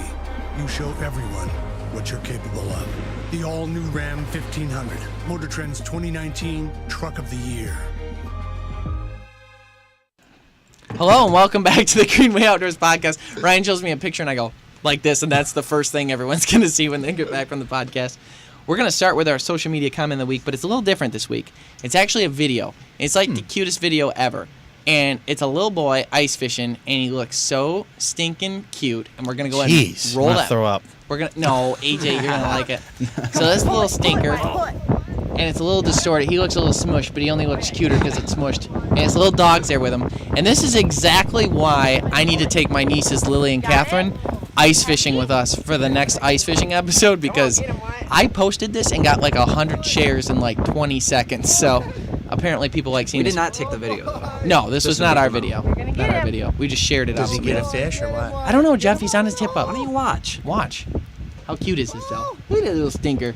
Speaker 9: you show everyone what you're capable of. The all-new Ram 1500, Motor Trend's 2019 Truck of the Year.
Speaker 6: Hello and welcome back to the Greenway Outdoors podcast. Ryan shows me a picture and I go like this, and that's the first thing everyone's going to see when they get back from the podcast. We're going to start with our social media comment of the week, but it's a little different this week. It's actually a video. It's like the cutest video ever. And it's a little boy ice fishing, and he looks so stinking cute. And we're going to go ahead
Speaker 2: Jeez.
Speaker 6: and roll
Speaker 5: I'm gonna
Speaker 6: that.
Speaker 5: throw up.
Speaker 6: We're going to, no, AJ, you're going to like it. So this little stinker, and it's a little distorted. He looks a little smushed, but he only looks cuter because it's smushed. And his little dog's there with him. And this is exactly why I need to take my nieces, Lily and Catherine, ice fishing with us for the next ice fishing episode, because I posted this and got like 100 shares in like 20 seconds. So apparently people like seeing
Speaker 3: We
Speaker 6: this.
Speaker 3: did not take the video, though.
Speaker 6: No, this was not our video. Not our video. We just shared it out.
Speaker 2: Does he get a fish or what?
Speaker 6: I don't know, Jeff. He's on his tip up.
Speaker 3: Why don't you watch?
Speaker 6: Watch. How cute is this, though? Look at that little stinker.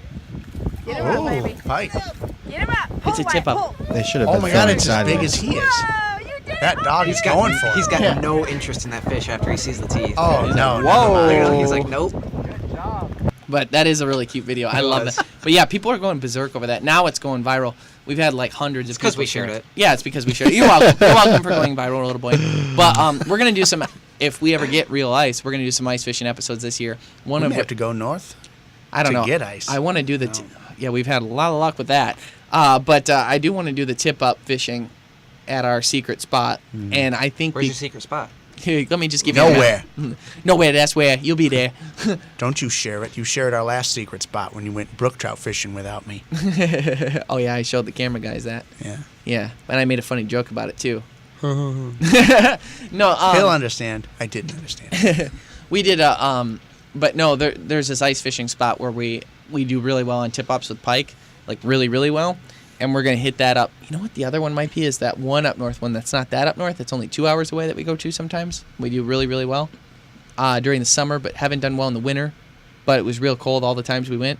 Speaker 7: Get him up, baby.
Speaker 2: Pike.
Speaker 7: Get him up.
Speaker 6: It's a
Speaker 7: Pull,
Speaker 6: tip
Speaker 7: Wyatt,
Speaker 6: up.
Speaker 7: pull.
Speaker 5: They should have
Speaker 2: Oh
Speaker 5: been
Speaker 2: my God,
Speaker 5: filming
Speaker 2: it's as big
Speaker 5: sideways.
Speaker 2: as he is.
Speaker 7: Oh, you did
Speaker 2: That
Speaker 7: it.
Speaker 2: dog is going for it.
Speaker 3: He's got no interest in that fish after he sees the teeth.
Speaker 2: Oh, no.
Speaker 6: Whoa.
Speaker 2: never mind.
Speaker 3: He's like, nope.
Speaker 6: But that is a really cute video. I love that. But yeah, people are going berserk over that. Now it's going viral. We've had like hundreds of people.
Speaker 3: It's 'cause we
Speaker 6: share
Speaker 3: shared it.
Speaker 6: Yeah, it's because we shared it. You're welcome. You're welcome for going viral, little boy. But we're gonna do some. If we ever get real ice, we're gonna do some ice fishing episodes this year. One
Speaker 2: We
Speaker 6: of
Speaker 2: may have
Speaker 6: which
Speaker 2: to go north.
Speaker 6: I don't
Speaker 2: to
Speaker 6: know.
Speaker 2: get ice.
Speaker 6: I want to do the. Yeah, we've had a lot of luck with that. But I do want to do the tip up fishing at our secret spot, and I think
Speaker 3: Where's your secret spot?
Speaker 6: Here, let me just give you a
Speaker 2: Nowhere.
Speaker 6: map. Nowhere, that's where. You'll be there.
Speaker 2: Don't you share it. You shared our last secret spot when you went brook trout fishing without me.
Speaker 6: Oh, yeah, I showed the camera guys that.
Speaker 2: Yeah.
Speaker 6: Yeah, and I made a funny joke about it, too. No,
Speaker 2: He'll understand. I didn't understand.
Speaker 6: we did but no, there's this ice fishing spot where we do really well on tip-ups with pike, like really, really well. And we're going to hit that up. You know what the other one might be is that one up north one that's not that up north. It's only 2 hours away that we go to sometimes. We do really, really well during the summer, but haven't done well in the winter. But it was real cold all the times we went.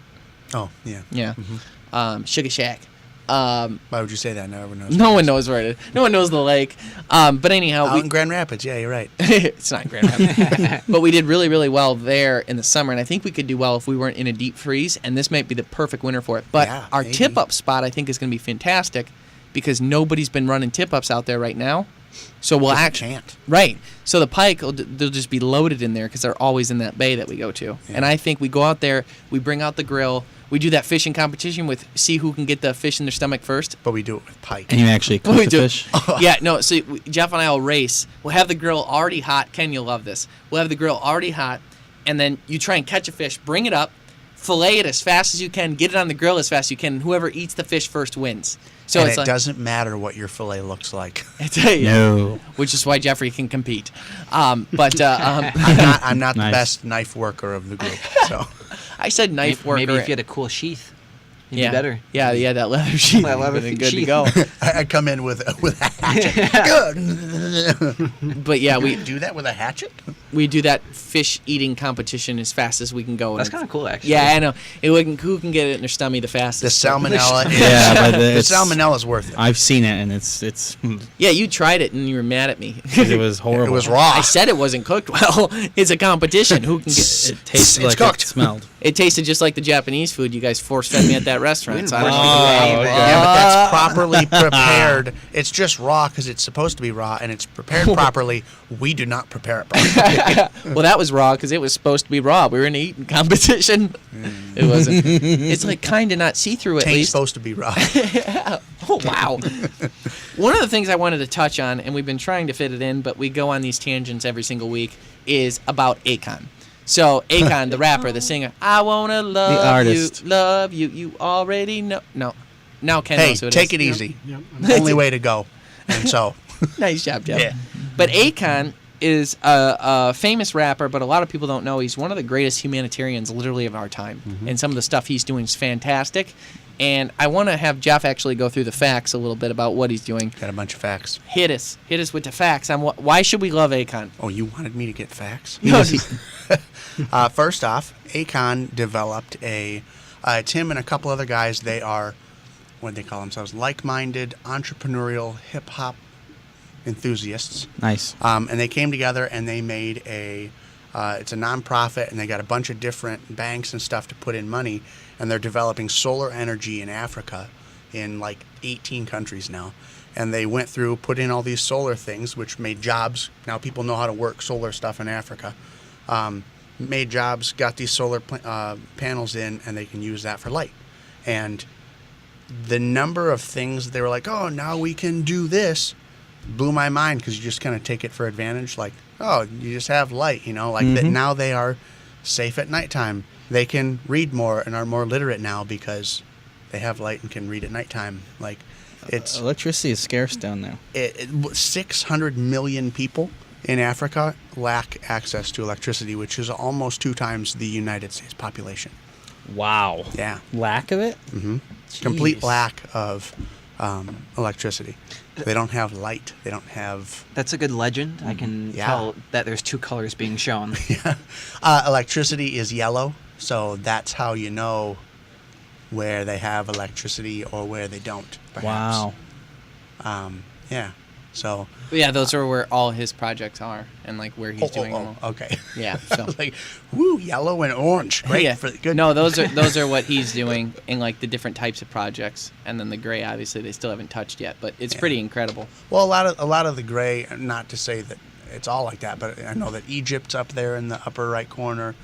Speaker 2: Oh, yeah.
Speaker 6: Yeah. Sugar Shack.
Speaker 2: Why would you say that? No one knows.
Speaker 6: No one knows where it is. No one knows the lake. But anyhow,
Speaker 2: Out in Grand Rapids. Yeah, you're right.
Speaker 6: it's not in Grand Rapids. But we did really, really well there in the summer, and I think we could do well if we weren't in a deep freeze, and this might be the perfect winter for it. But
Speaker 2: Yeah,
Speaker 6: our
Speaker 2: maybe.
Speaker 6: tip-up spot, I think, is going to be fantastic because nobody's been running tip-ups out there right now. So we'll actually...
Speaker 2: Can't.
Speaker 6: Right. So the pike, they'll just be loaded in there because they're always in that bay that we go to.
Speaker 2: Yeah.
Speaker 6: And I think we go out there, we bring out the grill, we do that fishing competition with see who can get the fish in their stomach first.
Speaker 2: But we do it with pike.
Speaker 5: And you actually cook
Speaker 6: We
Speaker 5: the
Speaker 6: do.
Speaker 5: fish.
Speaker 6: Yeah, no, so Jeff and I will race. We'll have the grill already hot. Ken, you'll love this. We'll have the grill already hot, and then you try and catch a fish, bring it up, fillet it as fast as you can, get it on the grill as fast as you can, and whoever eats the fish first wins. So
Speaker 2: And
Speaker 6: it's
Speaker 2: it
Speaker 6: like,
Speaker 2: doesn't matter what your fillet looks like.
Speaker 6: I tell you,
Speaker 5: No.
Speaker 6: which is why Jeffrey can compete.
Speaker 2: I'm not the
Speaker 5: Nice.
Speaker 2: best knife worker of the group. So
Speaker 6: I said knife worker.
Speaker 3: Maybe if you had a cool sheath, you'd
Speaker 6: yeah,
Speaker 3: be better.
Speaker 6: Yeah, that leather sheath.
Speaker 3: That leather
Speaker 6: would have been good to
Speaker 3: sheath.
Speaker 6: go.
Speaker 2: I come in with a hatchet. Good.
Speaker 6: But yeah,
Speaker 2: We do that with a hatchet.
Speaker 6: we do that fish eating competition as fast as we can go.
Speaker 3: That's
Speaker 6: And
Speaker 3: kind of cool, actually.
Speaker 6: yeah, I know. Who can get it in their stomach the
Speaker 2: The
Speaker 6: fastest?
Speaker 2: salmonella.
Speaker 5: Yeah, but
Speaker 2: the
Speaker 5: it's-
Speaker 2: salmonella is worth it.
Speaker 5: I've seen it, and it's
Speaker 6: Yeah, you tried it and you were mad at me.
Speaker 5: it was horrible.
Speaker 2: It was raw.
Speaker 6: I said it wasn't cooked well. It's a competition. Who can get
Speaker 5: It tasted
Speaker 2: It's
Speaker 5: like
Speaker 2: cooked.
Speaker 5: it smelled.
Speaker 6: it? Tasted just like the Japanese food you guys force fed me at that restaurant. So I don't know.
Speaker 5: Oh, okay.
Speaker 2: Yeah, but that's properly prepared. It's just raw because it's supposed to be raw, and it's prepared properly. We do not prepare it properly.
Speaker 6: Well, that was raw because it was supposed to be raw. We were in an eating competition. It wasn't. It's like kind of not see-through at
Speaker 2: Tank's
Speaker 6: least.
Speaker 2: supposed to be raw.
Speaker 6: Oh, wow. One of the things I wanted to touch on, and we've been trying to fit it in, but we go on these tangents every single week, is about Akon. So, Akon, the rapper, the singer, I want to love you, you already know. No. Now Ken
Speaker 2: Hey,
Speaker 6: knows who it
Speaker 2: take
Speaker 6: is.
Speaker 2: it easy.
Speaker 4: Yep.
Speaker 2: Only way to go. And so,
Speaker 6: Nice job, Jeff.
Speaker 2: Yeah.
Speaker 6: But Akon is a famous rapper, but a lot of people don't know he's one of the greatest humanitarians literally of our time. And some of the stuff he's doing is fantastic. And I want to have Jeff actually go through the facts a little bit about what he's doing.
Speaker 2: got a bunch of facts.
Speaker 6: Hit us with the facts on why should we love Akon?
Speaker 2: Oh, you wanted me to get facts?
Speaker 6: No,
Speaker 2: First off, Akon developed it's him and a couple other guys. They are, what do they call themselves? Like-minded, entrepreneurial, hip-hop enthusiasts.
Speaker 5: Nice.
Speaker 2: And they came together and they made it's a nonprofit, and they got a bunch of different banks and stuff to put in money, and they're developing solar energy in Africa in like 18 countries now. And they went through, put in all these solar things, which made jobs. Now people know how to work solar stuff in Africa. Made jobs, got these solar panels in, and they can use that for light. And the number of things they were like, oh, now we can do this, blew my mind, because you just kind of take it for advantage. Like, oh, you just have light, like that. Now they are safe at nighttime. They can read more and are more literate now because they have light and can read at nighttime. Like, it's
Speaker 5: Electricity is scarce down there.
Speaker 2: 600 million people in Africa lack access to electricity, which is almost 2 times the United States population.
Speaker 5: Wow.
Speaker 2: Yeah.
Speaker 5: Lack of it?
Speaker 2: Complete
Speaker 5: Jeez.
Speaker 2: lack of electricity. They don't have light. They don't have
Speaker 3: That's a good legend. I can
Speaker 2: Yeah.
Speaker 3: tell that there's 2 colors being shown.
Speaker 2: electricity is yellow, so that's how you know where they have electricity or where they don't. Perhaps.
Speaker 5: Wow.
Speaker 2: Yeah. So.
Speaker 6: yeah, those are where all his projects are and like where he's doing them.
Speaker 2: Okay.
Speaker 6: Yeah, so
Speaker 2: like, woo, yellow and orange. Great.
Speaker 6: yeah.
Speaker 2: For good.
Speaker 6: No, those are what he's doing in like the different types of projects, and then the gray obviously they still haven't touched yet, but it's pretty incredible.
Speaker 2: Well, a lot of the gray. Not to say that it's all like that, but I know that Egypt's up there in the upper right corner.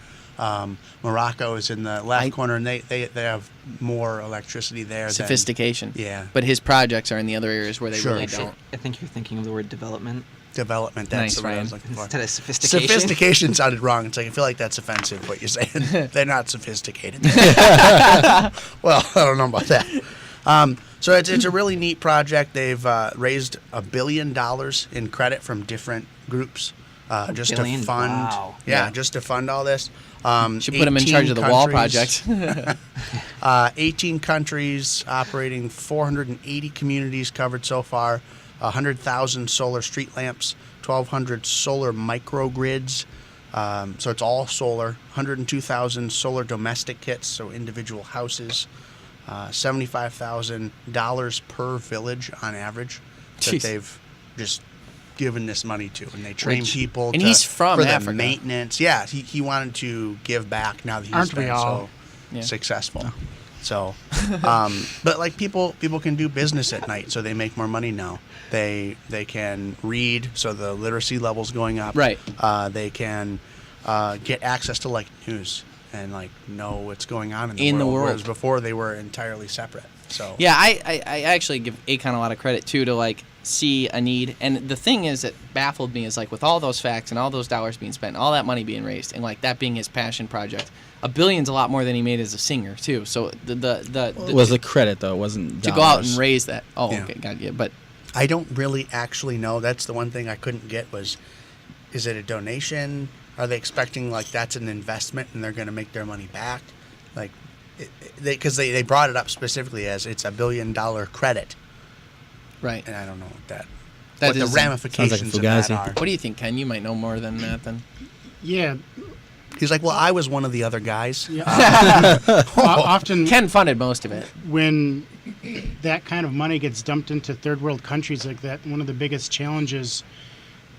Speaker 2: Morocco is in the left corner, and they have more electricity there.
Speaker 6: Sophistication.
Speaker 2: Yeah.
Speaker 6: But his projects are in the other areas where they
Speaker 2: Sure.
Speaker 6: really don't.
Speaker 3: I think you're thinking of the word development.
Speaker 2: Development. That's
Speaker 6: Nice,
Speaker 2: the word I was
Speaker 6: Ryan.
Speaker 2: looking for.
Speaker 3: Instead of sophistication.
Speaker 2: Sophistication sounded wrong. It's like, I feel like that's offensive, what you're saying. They're not sophisticated. Well, I don't know about that. So it's a really neat project. They've raised $1 billion in credit from different groups just
Speaker 3: billion?
Speaker 2: to fund.
Speaker 3: Wow.
Speaker 2: Just to fund all this.
Speaker 6: Should put him in
Speaker 2: 18
Speaker 6: charge of the wall
Speaker 2: countries-
Speaker 6: project.
Speaker 2: 18 countries operating 480 communities covered so far. 100,000 solar street lamps, 1,200 solar microgrids. So it's all solar. 102,000 solar domestic kits, so individual houses. $75,000 per village on average that
Speaker 6: Jeez.
Speaker 2: they've just given this money to, and they train people.
Speaker 6: and he's from
Speaker 2: for the
Speaker 6: Africa.
Speaker 2: maintenance. Yeah, he wanted to give back now that he's
Speaker 4: Aren't we
Speaker 2: been
Speaker 4: all?
Speaker 6: Yeah.
Speaker 2: successful. So, but like people can do business at night, so they make more money now. They can read, so the literacy level's going up.
Speaker 6: Right.
Speaker 2: They can get access to like news and like know what's going on
Speaker 6: In the world.
Speaker 2: Whereas before they were entirely separate. So
Speaker 6: Yeah, I actually give Akon a lot of credit too to like see a need. And the thing is that baffled me is like with all those facts and all those dollars being spent, all that money being raised, and like that being his passion project. $1 billion's a lot more than he made as a singer too. So the
Speaker 5: It was the credit though. It wasn't
Speaker 6: to go out
Speaker 5: dollars.
Speaker 6: and raise that. Oh,
Speaker 2: Yeah.
Speaker 6: okay, got you. But
Speaker 2: I don't really actually know. That's the one thing I couldn't get was, is it a donation? Are they expecting like that's an investment and they're going to make their money back? Like, because they brought it up specifically as it's $1 billion credit,
Speaker 6: right.
Speaker 2: and I don't know what
Speaker 6: That
Speaker 2: what the
Speaker 6: is-
Speaker 2: ramifications of
Speaker 5: Fugazi.
Speaker 2: that are.
Speaker 6: What do you think, Ken? You might know more than that. Then
Speaker 4: Yeah.
Speaker 2: He's like, well, I was one of the other guys.
Speaker 4: Often
Speaker 6: Ken funded most of it.
Speaker 4: when that kind of money gets dumped into third world countries like that, one of the biggest challenges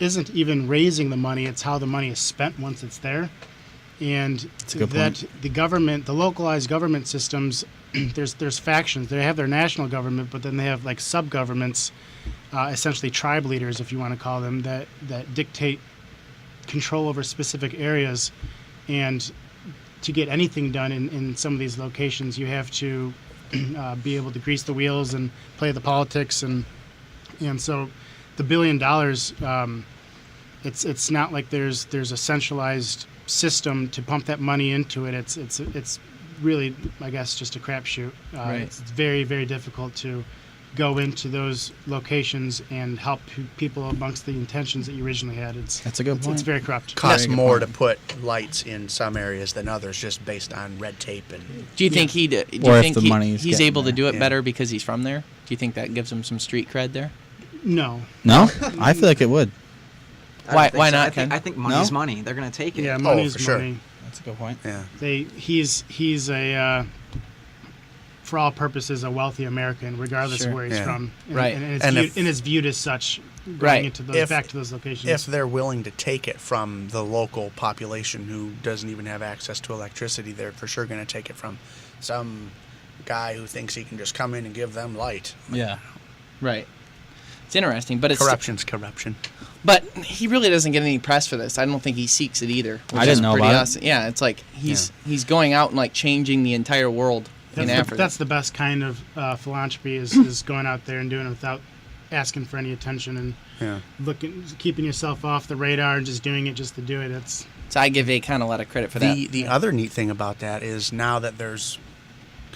Speaker 4: isn't even raising the money, it's how the money is spent once it's there. And
Speaker 5: a good
Speaker 4: that
Speaker 5: point.
Speaker 4: the government, the localized government systems, there's factions. They have their national government, but then they have like sub-governments, essentially tribe leaders, if you want to call them, that dictate control over specific areas. And to get anything done in some of these locations, you have to be able to grease the wheels and play the politics, and so the $1 billion, it's not like there's a centralized system to pump that money into it. It's really, I guess, just a crapshoot.
Speaker 6: Right.
Speaker 4: It's very, very difficult to go into those locations and help people amongst the intentions that you originally had.
Speaker 5: That's a good point.
Speaker 4: It's very corrupt.
Speaker 2: Costs
Speaker 5: Very good
Speaker 2: more
Speaker 5: point.
Speaker 2: to put lights in some areas than others, just based on red tape and.
Speaker 6: Do you think he did? Do
Speaker 5: Or
Speaker 6: you
Speaker 5: if
Speaker 6: think
Speaker 5: the money's
Speaker 6: he's
Speaker 5: getting
Speaker 6: able to
Speaker 5: there.
Speaker 6: do it
Speaker 2: Yeah.
Speaker 6: better because he's from there? Do you think that gives him some street cred there?
Speaker 4: No.
Speaker 5: No, I feel like it would.
Speaker 3: I don't
Speaker 6: Why-
Speaker 3: think
Speaker 6: why
Speaker 3: so.
Speaker 6: not,
Speaker 3: I think,
Speaker 6: Ken?
Speaker 3: I think money's
Speaker 5: No?
Speaker 3: money. They're gonna take it.
Speaker 4: Yeah, money's
Speaker 2: for sure.
Speaker 4: money.
Speaker 5: That's a good point.
Speaker 2: Yeah.
Speaker 4: He's a for all purposes a wealthy American, regardless
Speaker 6: Sure.
Speaker 4: of where he's
Speaker 2: Yeah.
Speaker 4: from. And,
Speaker 6: Right.
Speaker 4: And
Speaker 2: And
Speaker 4: it's viewed as such going
Speaker 6: Right.
Speaker 4: into those,
Speaker 2: If-
Speaker 4: back to those locations.
Speaker 2: If they're willing to take it from the local population who doesn't even have access to electricity, they're for sure going to take it from some guy who thinks he can just come in and give them light.
Speaker 5: Yeah.
Speaker 6: Right. It's interesting, but it's
Speaker 2: Corruption's corruption.
Speaker 6: But he really doesn't get any press for this. I don't think he seeks it either. Which
Speaker 5: I didn't
Speaker 6: is
Speaker 5: know
Speaker 6: pretty
Speaker 5: about it.
Speaker 6: awesome. Yeah, it's like he's going out and like changing the entire world in Africa.
Speaker 4: That's the best kind of philanthropy is going out there and doing it without asking for any attention and
Speaker 2: Yeah.
Speaker 4: keeping yourself off the radar and just doing it just to do it. It's
Speaker 6: So I give Akon a lot of credit for that.
Speaker 2: The other neat thing about that is now that there's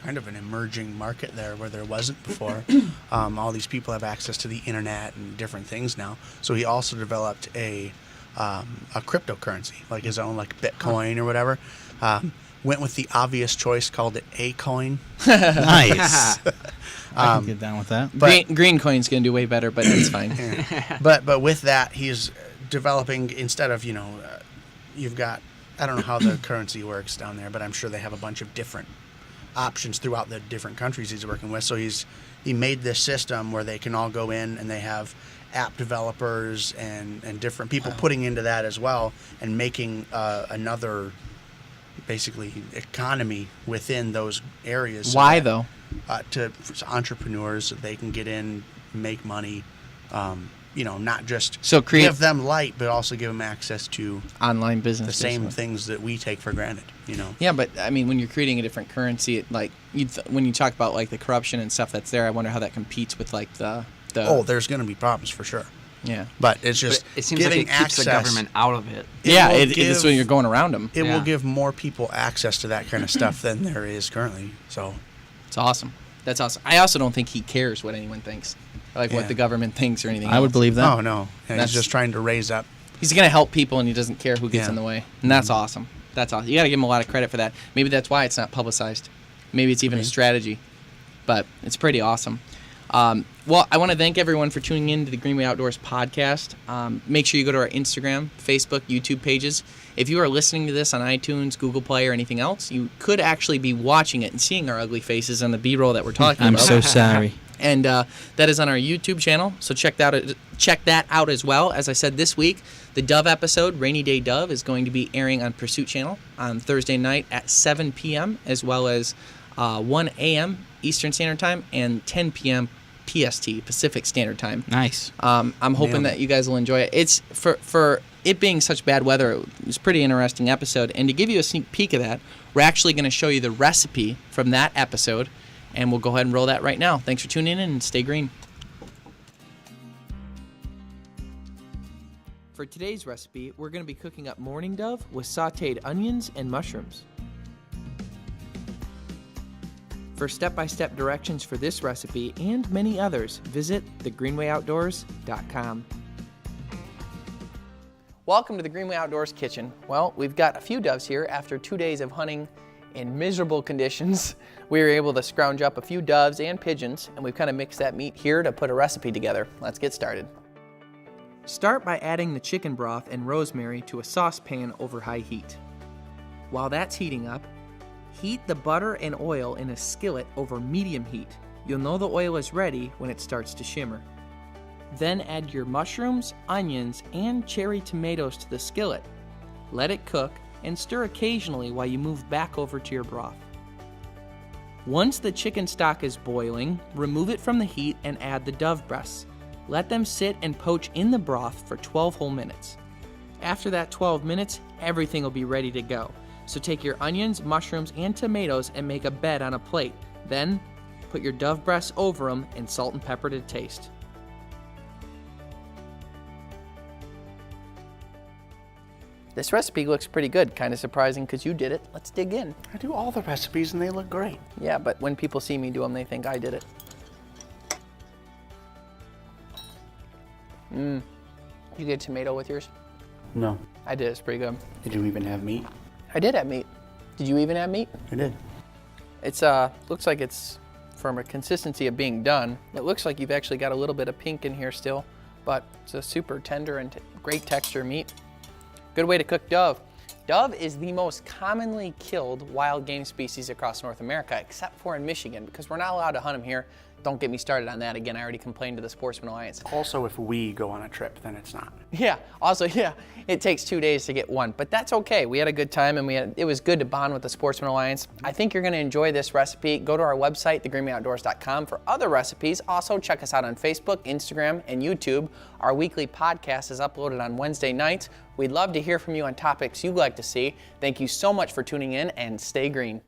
Speaker 2: kind of an emerging market there where there wasn't before. All these people have access to the internet and different things now. So he also developed a cryptocurrency, like his own, like Bitcoin or whatever. Went with the obvious choice, called it Akon.
Speaker 5: Nice. I can get down with that.
Speaker 2: But
Speaker 6: Green coin's gonna do way better, but it's fine.
Speaker 2: but with that, he's developing, instead of you've got, I don't know how the currency works down there, but I'm sure they have a bunch of different options throughout the different countries he's working with. So he made this system where they can all go in and they have app developers and different people putting into that as well and making another basically economy within those areas. so
Speaker 6: Why
Speaker 2: that,
Speaker 6: though?
Speaker 2: for entrepreneurs, so they can get in, make money, not just
Speaker 6: So create
Speaker 2: give them light, but also give them access to
Speaker 6: online business.
Speaker 2: the same
Speaker 6: basically.
Speaker 2: things that we take for granted.
Speaker 6: Yeah, but I mean, when you're creating a different currency, when you talk about like the corruption and stuff that's there, I wonder how that competes with like the.
Speaker 2: Oh, there's going to be problems for sure.
Speaker 6: Yeah.
Speaker 2: But it's just
Speaker 3: But it seems like
Speaker 2: getting
Speaker 3: it keeps the
Speaker 2: access.
Speaker 3: government out of it.
Speaker 6: Yeah,
Speaker 2: will
Speaker 6: it's when you're going around them.
Speaker 2: It
Speaker 3: Yeah.
Speaker 2: will give more people access to that kind of stuff than there is currently. So
Speaker 6: It's awesome. That's awesome. I also don't think he cares what anyone thinks, like
Speaker 2: Yeah.
Speaker 6: what the government thinks or anything
Speaker 5: I would
Speaker 6: else.
Speaker 5: believe that.
Speaker 2: oh no, yeah,
Speaker 6: That's-
Speaker 2: he's just trying to raise up.
Speaker 6: He's going to help people, and he doesn't care who gets
Speaker 2: Yeah.
Speaker 6: in the way. And that's awesome. That's awesome. You got to give him a lot of credit for that. Maybe that's why it's not publicized. Maybe it's even a strategy. But it's pretty awesome. Well, I want to thank everyone for tuning in to the Greenway Outdoors podcast. Make sure you go to our Instagram, Facebook, YouTube pages. If you are listening to this on iTunes, Google Play, or anything else, you could actually be watching it and seeing our ugly faces on the B-roll that we're talking
Speaker 5: I'm
Speaker 6: about.
Speaker 5: so sorry.
Speaker 6: And that is on our YouTube channel, so check that out as well. As I said this week, the Dove episode, Rainy Day Dove, is going to be airing on Pursuit Channel on Thursday night at 7 p.m. as well as 1 a.m. Eastern Standard Time and 10 p.m. PST, Pacific Standard Time.
Speaker 5: Nice.
Speaker 6: I'm hoping
Speaker 2: Nailed
Speaker 6: that you guys will enjoy it. It's for it being such bad weather, it was a pretty interesting episode. And to give you a sneak peek of that, we're actually going to show you the recipe from that episode. And we'll go ahead and roll that right now. Thanks for tuning in and stay green. For today's recipe, we're going to be cooking up morning dove with sautéed onions and mushrooms. For step-by-step directions for this recipe and many others, visit thegreenwayoutdoors.com. Welcome to the Greenway Outdoors kitchen. Well, we've got a few doves here after 2 days of hunting in miserable conditions. We were able to scrounge up a few doves and pigeons, and we've kind of mixed that meat here to put a recipe together. Let's get started. Start by adding the chicken broth and rosemary to a saucepan over high heat. While that's heating up, heat the butter and oil in a skillet over medium heat. You'll know the oil is ready when it starts to shimmer. Then add your mushrooms, onions, and cherry tomatoes to the skillet. Let it cook and stir occasionally while you move back over to your broth. Once the chicken stock is boiling, remove it from the heat and add the dove breasts. Let them sit and poach in the broth for 12 whole minutes. After that 12 minutes, everything will be ready to go. So take your onions, mushrooms, and tomatoes and make a bed on a plate. Then, put your dove breasts over them and salt and pepper to taste. This recipe looks pretty good, kind of surprising because you did it. Let's dig in.
Speaker 2: I do all the recipes and they look great.
Speaker 6: Yeah, but when people see me do them, they think I did it. You get tomato with yours?
Speaker 2: No,
Speaker 6: I did. It's pretty good.
Speaker 2: did you even have meat?
Speaker 6: I did have meat. Did you even have meat?
Speaker 2: I did.
Speaker 6: It's looks like it's from a consistency of being done. It looks like you've actually got a little bit of pink in here still, but it's a super tender and great texture meat. Good way to cook dove. Dove is the most commonly killed wild game species across North America, except for in Michigan, because we're not allowed to hunt them here. Don't get me started on that again. I already complained to the Sportsman Alliance.
Speaker 2: Also, if we go on a trip, then it's not.
Speaker 6: Yeah, also, yeah, it takes 2 days to get one, but that's okay. We had a good time and it was good to bond with the Sportsman Alliance. I think you're gonna enjoy this recipe. Go to our website, thegreenwayoutdoors.com, for other recipes. Also, check us out on Facebook, Instagram, and YouTube. Our weekly podcast is uploaded on Wednesday nights. We'd love to hear from you on topics you'd like to see. Thank you so much for tuning in and stay green.